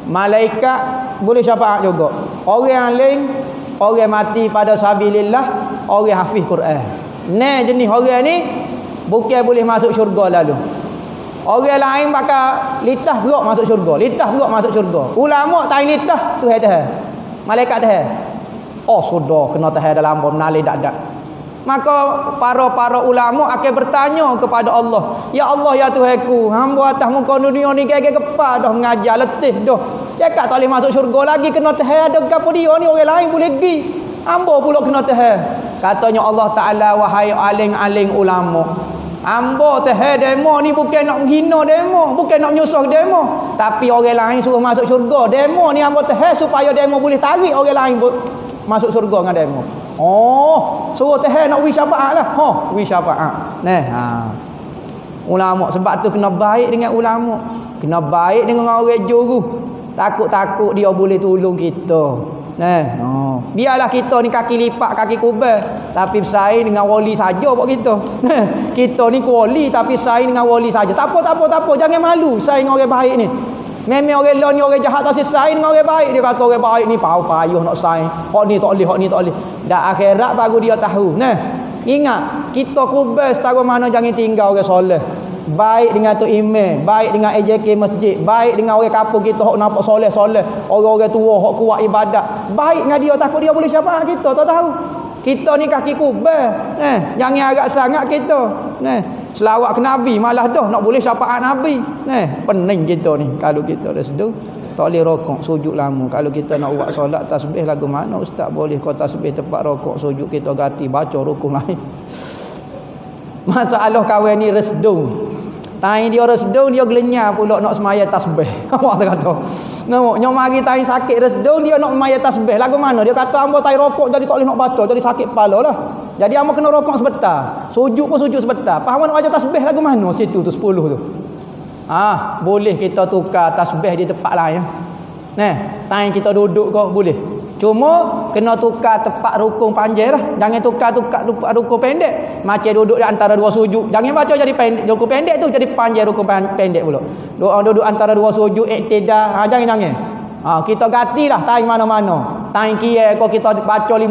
malaikat boleh syafaat juga. Orang yang lain, orang mati pada sabilillah, orang hafiz Quran. Nah jenis orang ni bukan boleh masuk syurga lalu. Orang lain bakal litah berok masuk syurga. Litah berok masuk syurga. Ulama tak litah tu Tuhan. Malaikat Tuhan. Sudah kena Tuhan dalam bom nalih dak-dak. Maka para ulama akan bertanya kepada Allah, ya Allah ya Tuhanku, hamba atas muka dunia ni gege kepa dah mengajar letih dah. Cakap tak boleh masuk syurga lagi, kena Tuhan ada gapo dia ni orang lain boleh pergi. Hamba pula kena Tuhan. Katanya Allah Taala, wahai aling-aling ulama, hamba Tuhan demo ni bukan nak menghina demo, bukan nak menyusah demo, tapi orang lain suruh masuk syurga. Demo ni hamba Tuhan supaya demo boleh tarik orang lain masuk syurga dengan demo. Suruh Tuhan nak beri syafaat lah. Beri syafaat. Ulama sebab tu kena baik dengan ulama. Kena baik dengan orang juru. Takut-takut dia boleh tolong kita. Biarlah kita ni kaki lipat, kaki kubel, tapi bersaing dengan wali saja buat kita. Kita ni wali tapi saing dengan wali saja. Tak apa. Jangan malu saing dengan orang baik ni. Memang orang lain ni orang jahat tak saing dengan orang baik. Dia kata orang baik ni payuh nak saing. Hak ni tak boleh. Dak akhirat baru dia tahu. Ingat, kita kubel setara mana jangan tinggal orang soleh. Baik dengan tu imam, baik dengan AJK masjid, baik dengan orang kampung kita hok nampak soleh-soleh, orang-orang tua hok kuat ibadat. Baik dengan dia, takut dia boleh syafaat kita, tak tahu. Kita ni kaki kubel. Jangan agak sangat kita. Selawat ke Nabi malah dah nak boleh syafaat Nabi. Pening kita ni kalau kita dah sedu. Tak boleh rokok sujud lama. Kalau kita nak buat solat tasbih lagu mana ustaz boleh kau tasbih tempat rokok sujud kita ganti baca rukun lain. Masalah kawan ni resdung. Tain dia resdung, dia gelenyar pula nak semaya tasbih. Awak kata. Nampak nyom mari tain sakit resdung, dia nak semaya tasbih. Lagu mana? Dia kata hamba tain rokok jadi tak boleh nak baca, jadi sakit kepala lah. Jadi hamba kena rokok sebentar. Sujud pun sujud sebentar. Faham nak baca tasbih lagu mana? Situ tu 10 tu. Boleh kita tukar tasbih di tempat lain. Tain kita duduk kau boleh. Cuma kena tukar tepat rukun panjang lah. Jangan tukar rukun pendek. Macam duduk di antara dua sujud. Jangan baca jadi pendek. Rukun pendek tu jadi panjang rukun pendek pula. Duduk antara dua sujud iktidah. Jangan. Kita gantilah time mana-mana. Time kira kau kita baca 50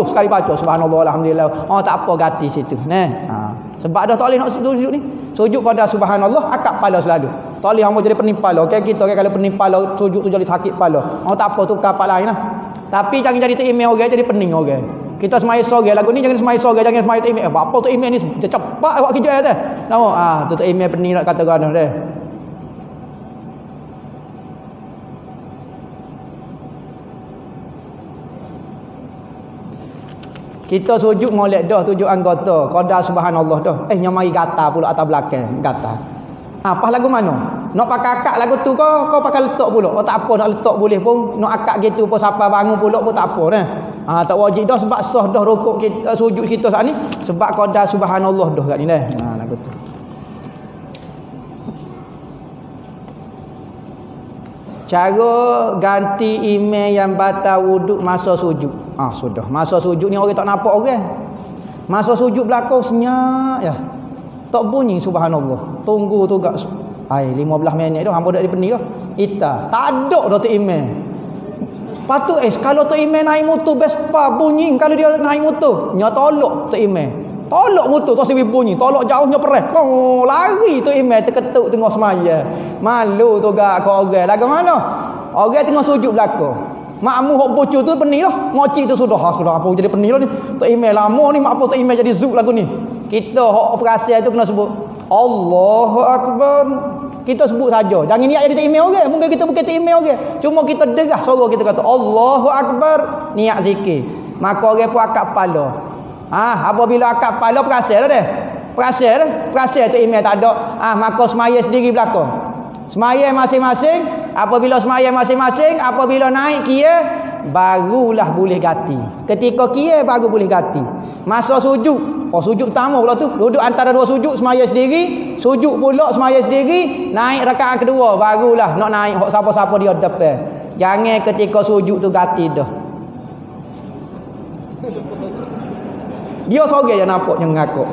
sekali baca. Subhanallah, alhamdulillah. Tak apa ganti situ. Sebab dah tak boleh nak sujud ni. Sujud kau dah subhanallah, akak kepala selalu. Tak boleh hangpa jadi pening kepala. Okey kita kalau pening kepala sujud tu jadi sakit kepala. Tak apa tukar part lain lah. Tapi jangan jadi email orang jadi pening orang. Kita semaya sore lagu ni jangan semaya sore, jangan semaya email. Apa tu email ni cepat awak kerja dah. Tahu? Tu email pening nak kata kau dah. Kita sujud molek dah tujuh anggota. Qada subhanallah dah. Nyamai gata pula atas belakang. Gata. Pas lagu mana? Nak pakai akak lagu tu kau pakai letak pula. Tak apa nak letak boleh pun. Nak akak gitu pun siapa bangun pula pun tak apa dah. Tak wajib dah sebab sah dah rukuk kita, sujud kita saat ni. Sebab qada subhanallah dah kat ni dah. Lagu tu. Cara ganti email yang batal wuduk masa sujud. Sudah. Masa sujud ni orang tak nampak orang. Masa sujud belakang senyap je. Tak bunyi subhanallah. Tunggu tu gak 15 minit dah hangpa dak dipening dah. Ita. Tak ada dah tu email. Patut kalau tu email naik motor Vespa bunyi kalau dia naik motor. Nya tolak tu email. Tolak motor tu asyik bunyi. Tolak jauhnya peres. Lari tu email terketuk tengah semaya. Malu tu gak kau orang. Lagu mana? Orang tengah sujud belakang. Makmu hok bocor tu pening dah. Ngocik tu sudah apa jadi pening dah ni. Tu email lama ni mak apa tu email jadi zoom lagu ni. Kita hok operasi tu kena sebut Allahu Akbar. Kita sebut saja. Jangan niat jadi email orang. Mungkin kita bukan email orang. Cuma kita derah suara kita kata Allahu Akbar, niat zikir. Maka orang pun akak kepala. Apabila akak kepala perasaan dah. Perasaan tu email tak ada. Maka semaya sendiri belakang. Semaya masing-masing. Apabila semaya masing-masing, apabila naik kira, barulah boleh ganti. Ketika kira, baru boleh ganti. Masa sujud, sujud pertama pula tu, duduk antara dua sujud, semaya sendiri, sujud pula semaya sendiri, naik rakaat kedua, barulah nak naik siapa-siapa dia depan. Jangan ketika sujud tu ganti dah. Dia sorang yang nampak, yang ngakuk.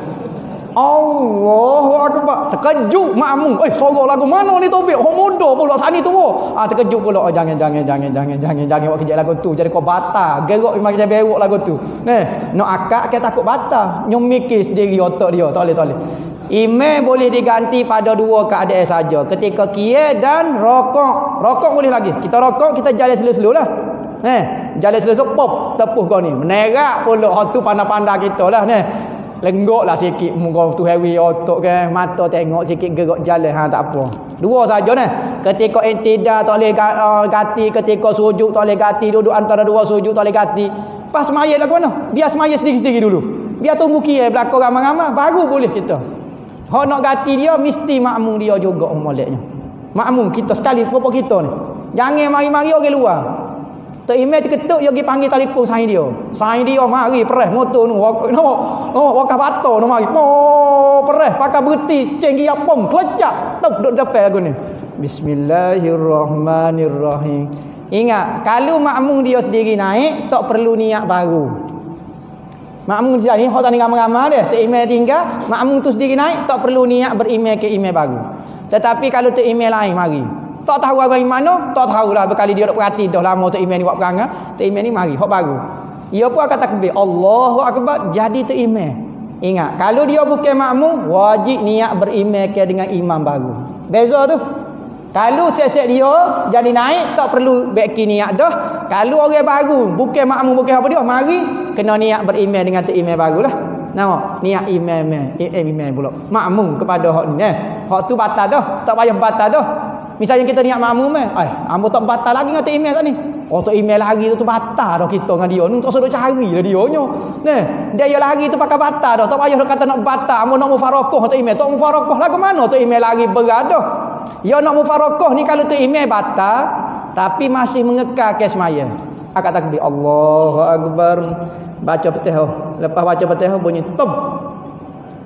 Allahu Akbar. Terkejut makmum. Sorang lagu mana ni Taufik? Muda pula sani tu. Terkejut pula. Jangan buat kerja lagu tu. Jadi kau batal. Gerak memang kita berok lagu tu. Nak akak ke takut batal. Nyum mikir sendiri otak dia. Tak boleh. Imam boleh diganti pada dua keadaan saja. Ketika qiyam dan rokok. Rokok boleh lagi. Kita rokok, kita jalan slow-slow lah. Jalan slow-slow pop tepuh kau ni. Menerak pula. Hak tu pandai-pandai kita lah. Lenggoklah sikit muka tu heavy otak ke, mata tengok sikit gerak jalan tak apa. Dua saja nah. Ketika intida tak boleh ganti, ketika sujud tak boleh ganti, duduk antara dua sujud tak boleh ganti. Pas semaya lah ke mana? Biar semaya sendiri-sendiri dulu. Biar tunggu kira belakang ramai-ramai baru boleh kita. Hak nak ganti dia mesti makmum dia juga moleknya. Makmum kita sekali apa kita ni. Jangan mari-mari orang luar. Tak email terketuk dia pergi panggil telefon sain dia. Sain dia mari peres motor tu. Wakah bata tu mari. Peres pakai berhenti cenggi apom kelecak tok duduk depan lagu ni. Bismillahirrahmanirrahim. Ingat, kalau makmum dia sendiri naik tak perlu niat baru. Makmum di sini hok tani ramai-ramai dia, tak email tinggal, makmum tu sendiri naik tak perlu niat beremail ke email baru. Tetapi kalau tu email lain mari. Tak tahu apa mana, tak tahulah berkali dia duk perhati dah lama tu email ni buat perangai, tu email ni mari hok baru. Ia pun akan takbir Allahu Akbar jadi tu email. Ingat, kalau dia bukan makmum wajib niat beremail ke dengan imam baru. Beza tu. Kalau set-set dia jadi naik tak perlu beki niat dah. Kalau orang baru bukan makmum bukan apa dia mari kena niat beremail dengan tu email barulah. Nampak? Niat email pula. Makmum kepada hak ni. Hak tu batal dah, tak payah batal dah. Misalnya kita niat makmum ambo tak batal lagi dengan tu email kat ni. Tu email lari tu batal dah kita dengan dia. Ni tak suruh cari dah dia nya. Dia lari tu pakai batal dah. Tak payah kata nak batal, ambo nak mufarakah tu email. Tak mufarakah lah ke mana tu email lari berat dah. Ya nak mufarakah ni kalau tu email batal tapi masih mengekal ke semaya. Akak takbir Allahu Akbar. Baca Fatihah. Lepas baca Fatihah bunyi tom.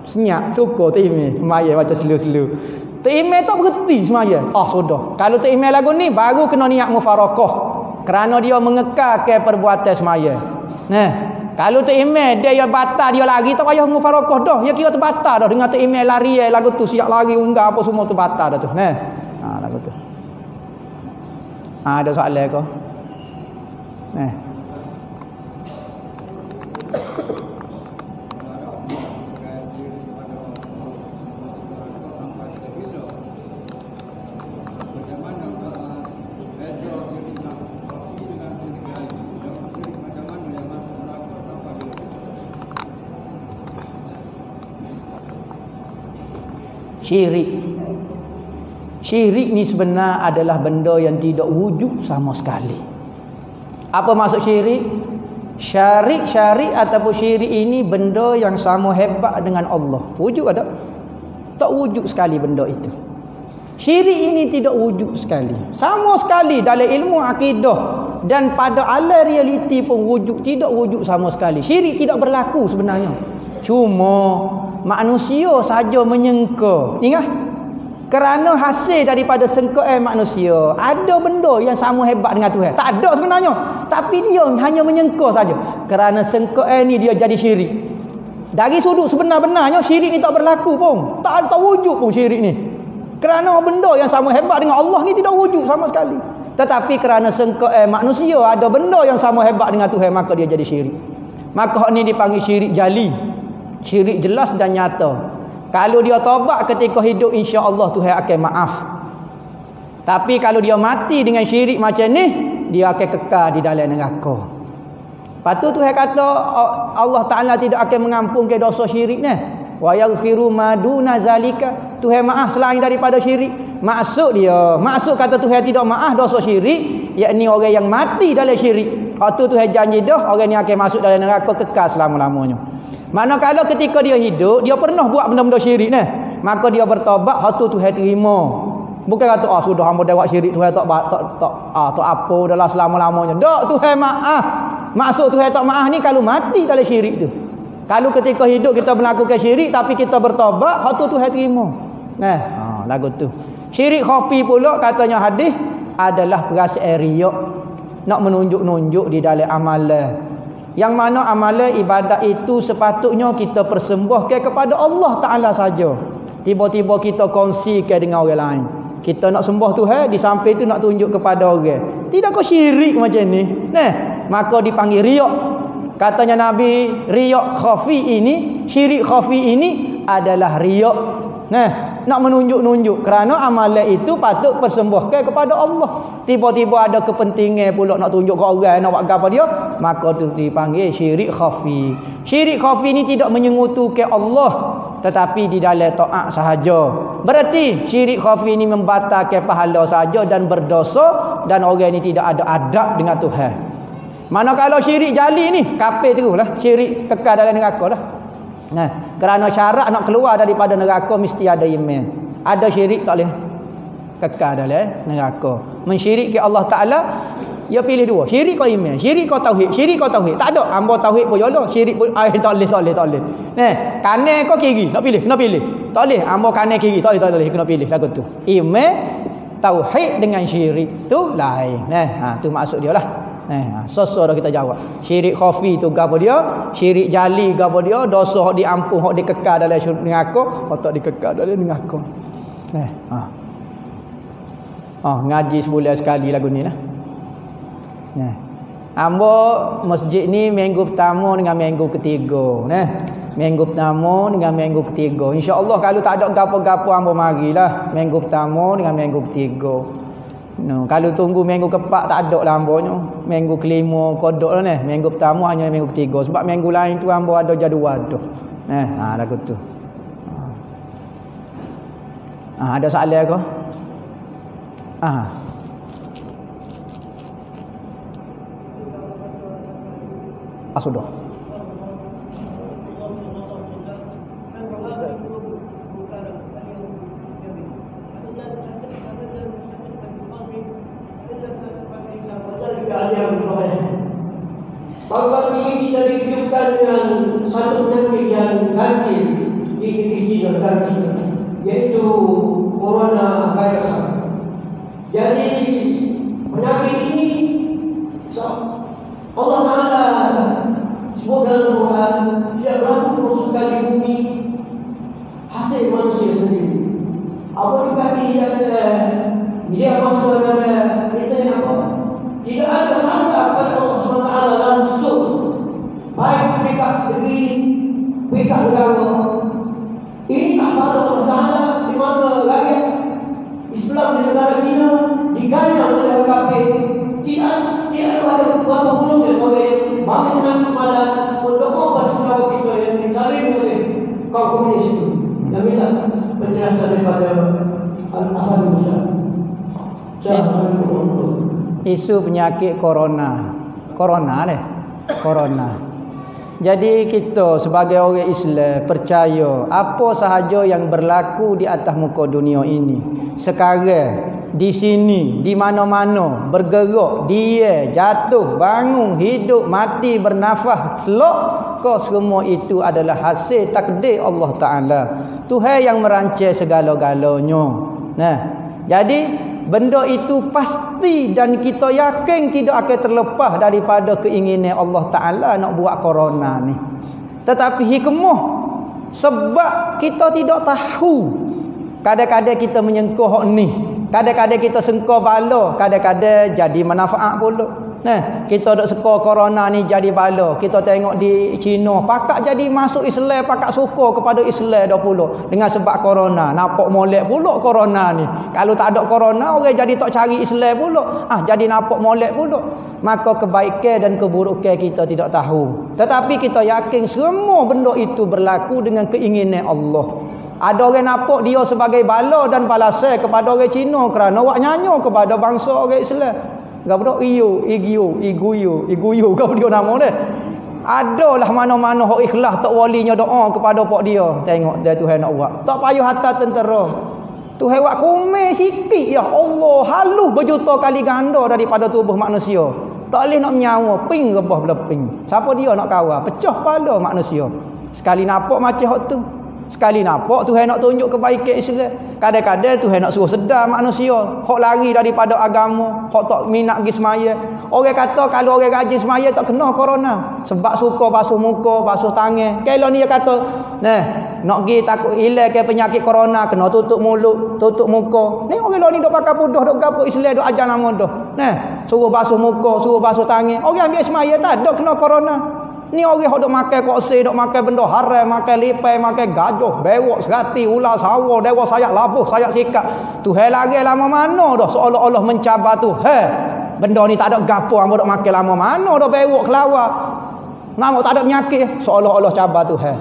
Senyap suka tu email. Semaya baca slow-slow. Tu email tak berhenti semaya. Sudah. Kalau tu email lagu ni baru kena niat mufarakah. Kerana dia mengekalkan perbuatan semaya. Nah, kalau tu email dia batal dia lari tak payah mufarakah dah. Dia kira terbatal dah dengan tu email lari lagu tu siap lari unggah apa semua tu batal dah tu. Nah. Lagu tu. Ada soalan ke? Nah. Syirik ni sebenar adalah benda yang tidak wujud sama sekali. Apa maksud syirik? Syarik ataupun syirik ini benda yang sama hebat dengan Allah. Wujud ada? Tak wujud sekali benda itu. Syirik ini tidak wujud sekali. Sama sekali dalam ilmu akidah dan pada alam realiti pun tidak wujud sama sekali. Syirik tidak berlaku sebenarnya. Cuma manusia saja menyangka. Ingat? Kerana hasil daripada sangkaan manusia, ada benda yang sama hebat dengan Tuhan. Tak ada sebenarnya. Tapi dia hanya menyangka saja. Kerana sangkaan ni dia jadi syirik. Dari sudut sebenar-benarnya syirik ni tak berlaku pun. Tak wujud pun syirik ni. Kerana benda yang sama hebat dengan Allah ni tidak wujud sama sekali. Tetapi kerana sangkaan manusia ada benda yang sama hebat dengan Tuhan, maka dia jadi syirik. Maka ni dipanggil syirik jali. Syirik jelas dan nyata. Kalau dia taubat ketika hidup, insya-Allah Tuhan akan maaf. Tapi kalau dia mati dengan syirik macam ni, dia akan kekal di dalam neraka. Lepas tu Tuhan kata Allah Taala tidak akan mengampunkan dosa syirik ni. Wa yaghfiru ma duna zalika. Tuhan maaf selain daripada syirik. Maksud kata Tuhan tidak maaf dosa syirik, yakni orang yang mati dalam syirik. Lepas tu Tuhan janji dah orang ni akan masuk dalam neraka kekal selama-lamanya. Manakala ketika dia hidup, dia pernah buat benda-benda syirik ni, maka dia bertaubat, hatu Tuhan terima. Bukan kata sudah hamba dah buat syirik, Tuhan tak apa dalam selama-lamanya. Tak, Tuhan maaf. Maksud Tuhan tak maaf ni kalau mati dalam syirik tu. Kalau ketika hidup kita melakukan syirik tapi kita bertaubat, hatu Tuhan terima. Lagu tu. Syirik khafi pula katanya hadis adalah perasaan riak, nak menunjuk-nunjuk di dalam amalan. Yang mana amalan ibadat itu sepatutnya kita persembahkan kepada Allah Ta'ala saja. Tiba-tiba kita kongsikan dengan orang lain. Kita nak sembah Tuhan, di samping itu nak tunjuk kepada orang. Tidak kau syirik macam ni. Maka dipanggil riak. Katanya Nabi, riak khafi ini, syirik khafi ini adalah riak. Nak menunjuk-nunjuk kerana amalan itu patut persembahkan kepada Allah. Tiba-tiba ada kepentingan pula nak tunjuk ke orang, nak buat apa dia, maka itu dipanggil syirik khafi. Syirik khafi ini tidak menyengutukan Allah, tetapi di dalam taat sahaja. Berarti syirik khafi ini membatalkan pahala saja dan berdosa, dan orang ini tidak ada adab dengan Tuhan. Manakala syirik jali ni kafir teruslah, syirik kekal dalam neraka dah. Kerana syarat nak keluar daripada neraka mesti ada iman. Ada syirik tak boleh kekal dalam neraka. Mensyirikkan Allah Taala, dia pilih dua, syirik kau iman, syirik kau tauhid, syirik kau tauhid. Tak ada hamba tauhid pun jodoh, syirik pun tak boleh. Kanan kau kiri, nak pilih, kena pilih. Tak boleh hamba kanan kiri, tak boleh kena pilih lagu tu. Iman, tauhid dengan syirik tu lain. Tu maksud dia lah. Dah kita jawab. Syirik khafi tu gapo dia? Syirik jali gapo dia? Dosa hok diampun, hok dikekal dalam neraka, hok tak dikekal dalam neraka. Ngaji sebulan sekali lagu ni lah. Hamba masjid ni minggu pertama dengan minggu ketiga. Minggu pertama dengan minggu ketiga. InsyaAllah kalau tak ada gapo-gapo hamba marilah minggu pertama dengan minggu ketiga. Kalau tunggu minggu keempat tak ada lah hambanya. Minggu kelima kodok lah ni. Minggu pertama hanya minggu ketiga. Sebab minggu lain tu hamba ada jadual tu. Lagu tu. Ada soalan ke? Sudah. Baru-baru ini kita dikejutkan dengan satu penyakit yang ganjil di negeri China, yaitu coronavirus. Jadi penyakit ini So, Allah Ta'ala sebut dalam Quran, tidak berlaku kerusakan di bumi hasil manusia sendiri. Apa juga tidak ada dia masa ada kita yang apa? Tidak ada sangka kepada Allah SWT langsung, baik pihak negeri, pihak negara. Ini kabar Allah Ta'ala di mana rakyat Islam di negara China diganyang oleh kafir. Tidak ada berapa golongan oleh bangsa dengan semalam untuk bersama kita yang disaling oleh kaum komunis itu. Dan minta penjelasan daripada Al-Ahad Musa. Isu penyakit corona. Corona. Jadi kita sebagai orang Islam percaya apa sahaja yang berlaku di atas muka dunia ini sekarang, di sini, di mana-mana, bergerak, dia, jatuh, bangun, hidup, mati, bernafas, selok, semua itu adalah hasil takdir Allah Ta'ala. Tuhan yang merancang segala-galanya. Nah, jadi benda itu pasti dan kita yakin tidak akan terlepas daripada keinginan Allah Ta'ala nak buat corona ni. Tetapi hikmah, sebab kita tidak tahu, kadang-kadang kita menyengkau ni, kadang-kadang kita sengkau bala, kadang-kadang jadi manfaat pula. Nah, kita dok seka corona ni jadi bala. Kita tengok di China, pakak jadi masuk Islam, pakak suka kepada Islam dah pula dengan sebab corona. Nampak molek pula corona ni. Kalau tak ada corona, orang jadi tak cari Islam pula. Jadi nampak molek pula. Maka kebaikan dan keburukan kita tidak tahu. Tetapi kita yakin semua benda itu berlaku dengan keinginan Allah. Ada orang nampak dia sebagai bala dan balasan kepada orang Cina kerana awak nyanyo kepada bangsa orang Islam. Gapo iguyo kau dia nama dia. Adalah mana-mana hok ikhlas tak walinya doa kepada pak dia. Tengok dia Tuhan nak buat. Tak payah hantar tentera. Tuhan buat kumel sikit ya Allah, halus berjuta kali ganda daripada tubuh manusia. Tak boleh nak menyawa ping rebah beleping. Siapa dia nak kawal? Pecah kepala manusia. Sekali nampak macam hok tu. Sekali nampak Tuhan nak tunjuk kebaikan Islam. Kadang-kadang Tuhan nak suruh sedar manusia hok lari daripada agama, hok tak minat pergi semaya. Orang kata kalau orang rajin semaya tak kena corona sebab suka basuh muka, basuh tangan. Kalau ni dia kata, nah, nak pergi takut hilang ke penyakit corona kena tutup mulut, tutup muka. Ni orang ni dok pakai pudah, dok gapo Islam, dok ajar nama dah. Nah, suruh basuh muka, suruh basuh tangan. Orang ambil semaya tak ada kena corona. Ni orang hok dok makan kokse, dok makan benda haram, makan lipai, makan gajah, bewok, serati, ular, sawo, dewa sayak labuh, sayak sikat. Tuhan lari lama mana dah seolah-olah mencabar Tuhan. Benda ni tak ada gapo, hang dok makan lama mana dah bewok kelawar. Nama tak ada penyakit, seolah-olah cabar Tuhan.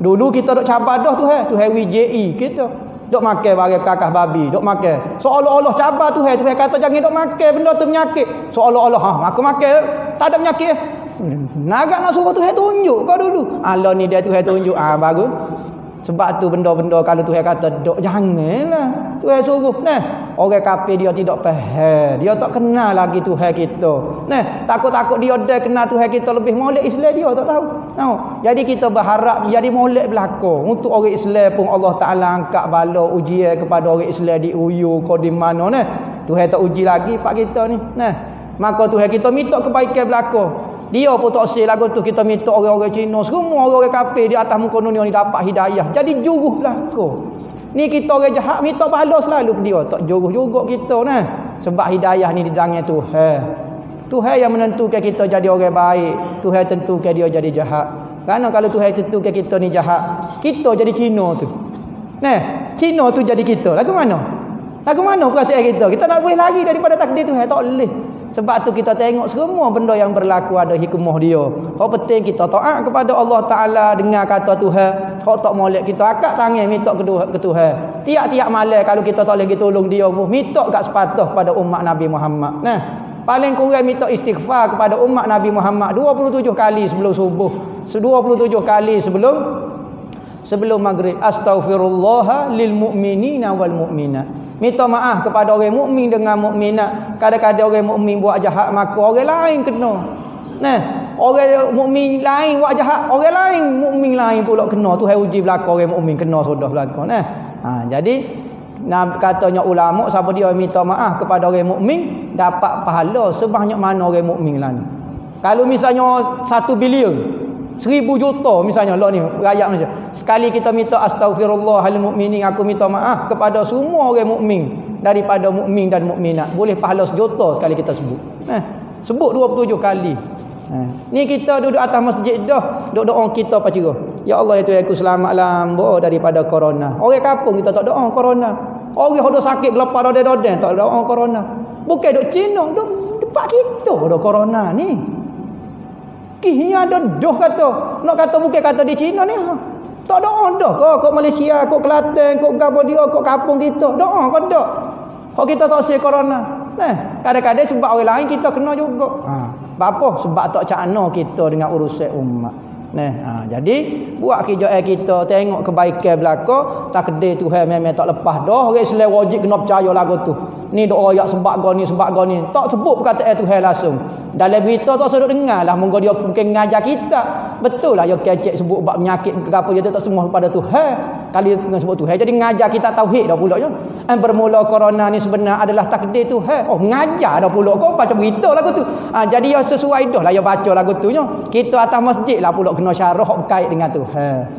Dulu kita dok cabar dah Tuhan WJI kita. Dok makan barang kakak babi, dok makan. Seolah-olah cabar Tuhan kata jangan dok makan benda tu penyakit. Seolah-olah aku makan tak ada penyakit. Nagak nak suruh Tuhan tunjuk kau dulu. Allah ni dia Tuhan tunjuk. Bagus. Sebab tu benda-benda kalau Tuhan kata dok janganlah Tuhan suruh. Nah, orang kafir dia tidak faham. Dia tak kenal lagi Tuhan kita. Nah, takut-takut dia dah kenal Tuhan kita lebih molek Islam dia tak tahu. Nah, jadi kita berharap jadi molek belaka. Untuk orang Islam pun Allah Taala angkat bala ujian kepada orang Islam di uyu kau di mana nah. Tuhan tak uji lagi pak kita ni. Nah, maka Tuhan kita minta kebaikan belaka. Dia pun tak sel lagu tu kita minta orang-orang Cina, semua orang kafir di atas muka dunia ni dapat hidayah. Jadi juruh belaka. Ni kita orang jahat minta pahala selalu dia, tak juruh juga kita nah. Sebab hidayah ni di tangan Tuhan. Tuhan yang menentukan kita jadi orang baik, Tuhan tentukan dia jadi jahat. Kerana kalau Tuhan tentukan kita ni jahat, kita jadi Cina tu. Nah, Cina tu jadi kita. Lagu mana? Lagu mana perasaan kita? Kita tak boleh lari daripada takdir Tuhan, tak boleh. Sebab tu kita tengok semua benda yang berlaku ada hikmah dia. Hak penting kita taat kepada Allah Taala dengar kata Tuhan. Hak tak molek kita akak tangan minta ke Tuhan. Tiap-tiap malam kalau kita tak boleh tolong dia pun minta kat sepatah kepada umat Nabi Muhammad. Nah, paling kurang minta istighfar kepada umat Nabi Muhammad 27 kali sebelum subuh, 27 kali sebelum maghrib. Astaghfirullah lil mu'minina wal mu'minat. Minta maaf kepada orang mukmin dengan mukminat. Kadang-kadang orang mukmin buat jahat maka orang lain kena. Nah, orang mukmin lain buat jahat, orang lain mukmin lain pula kena. Tuhan uji belaka orang mukmin kena sudah belaka. Nah. Jadi katanya ulama siapa dia minta maaf kepada orang mukmin, dapat pahala sebanyak mana orang mukmin lah ni. Kalau misalnya 1 bilion 1000 juta misalnya lah ni rakyat Malaysia, sekali kita minta astaghfirullahal mukminin, aku minta maaf kepada semua orang mukmin daripada mukmin dan mukminat, boleh pahala 1 juta sekali kita sebut. Sebut 27 kali. Ni kita duduk atas masjid dah, duk doa kita pacara. Ya Allah ya Tuhan aku selamatlah hamba daripada corona. Orang kampung kita tak doa corona. Orang hodoh sakit gelapar roden-roden tak doa corona. Bukan duk Cina, duk tempat kita ada corona ni. Kihnya ada dah kata. Nak kata bukan kata di Cina ni. Tak doa dah kok Malaysia, kok Kelantan, kok Cambodia, kok kampung kita. Doa kok dak. Kok kita tak say corona. Kadang-kadang sebab orang lain kita kena juga. Apa? Sebab tak cakna kita dengan urusan umat. Jadi buat kerjaan kita, tengok kebaikan belaka, takdir Tuhan memang tak lepas dah. Orang Islam wajib kena percaya lagu tu. Ni doa ayat sebab goni. Tak sebut perkataan Tuhan langsung. Dalam berita tak sedut dengar lah, moga dia bukan ngajar kita. Betul lah ya kecek sebut bab penyakit ke apa dia tak semua pada Tuhan. Kali dia sebut Tuhan jadi ngajar kita tauhid dah pula je. Bermula corona ni sebenar adalah takdir Tuhan. Mengajar dah pula kau baca berita lagu tu. Jadi ya sesuai dah lah ya baca lagu tu nya. Kita atas masjid lah pula kena syarah berkait dengan Tuhan.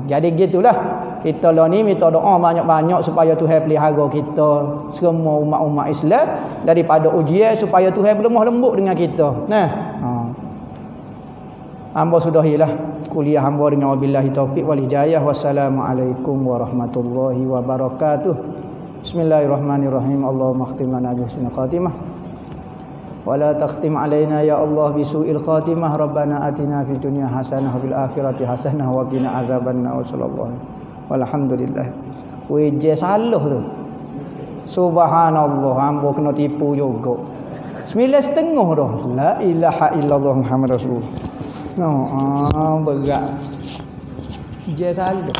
Jadi gitulah. Kita lah ni minta doa banyak-banyak supaya Tuhan pelihara kita semua umat-umat Islam daripada ujian, supaya Tuhan berlemah lembut dengan kita. Hamba sudahilah kuliah hamba dengan wabillahi taufiq wal hidayah. Wassalamualaikum warahmatullahi wabarakatuh. Bismillahirrahmanirrahim. Allahumma khtim lana bi husnil khatimah wa la takhtim alaina ya Allah bi su'il khatimah. Rabbana atina fid dunya hasanah wa fil akhirati hasanah wa qina azabannar. Sallallahu alhamdulillah. Wejeh salah tu. Subhanallah, hamba kena tipu juga. 9.30 dah. La ilaha illallah Muhammad Rasulullah. Berat. Je salah.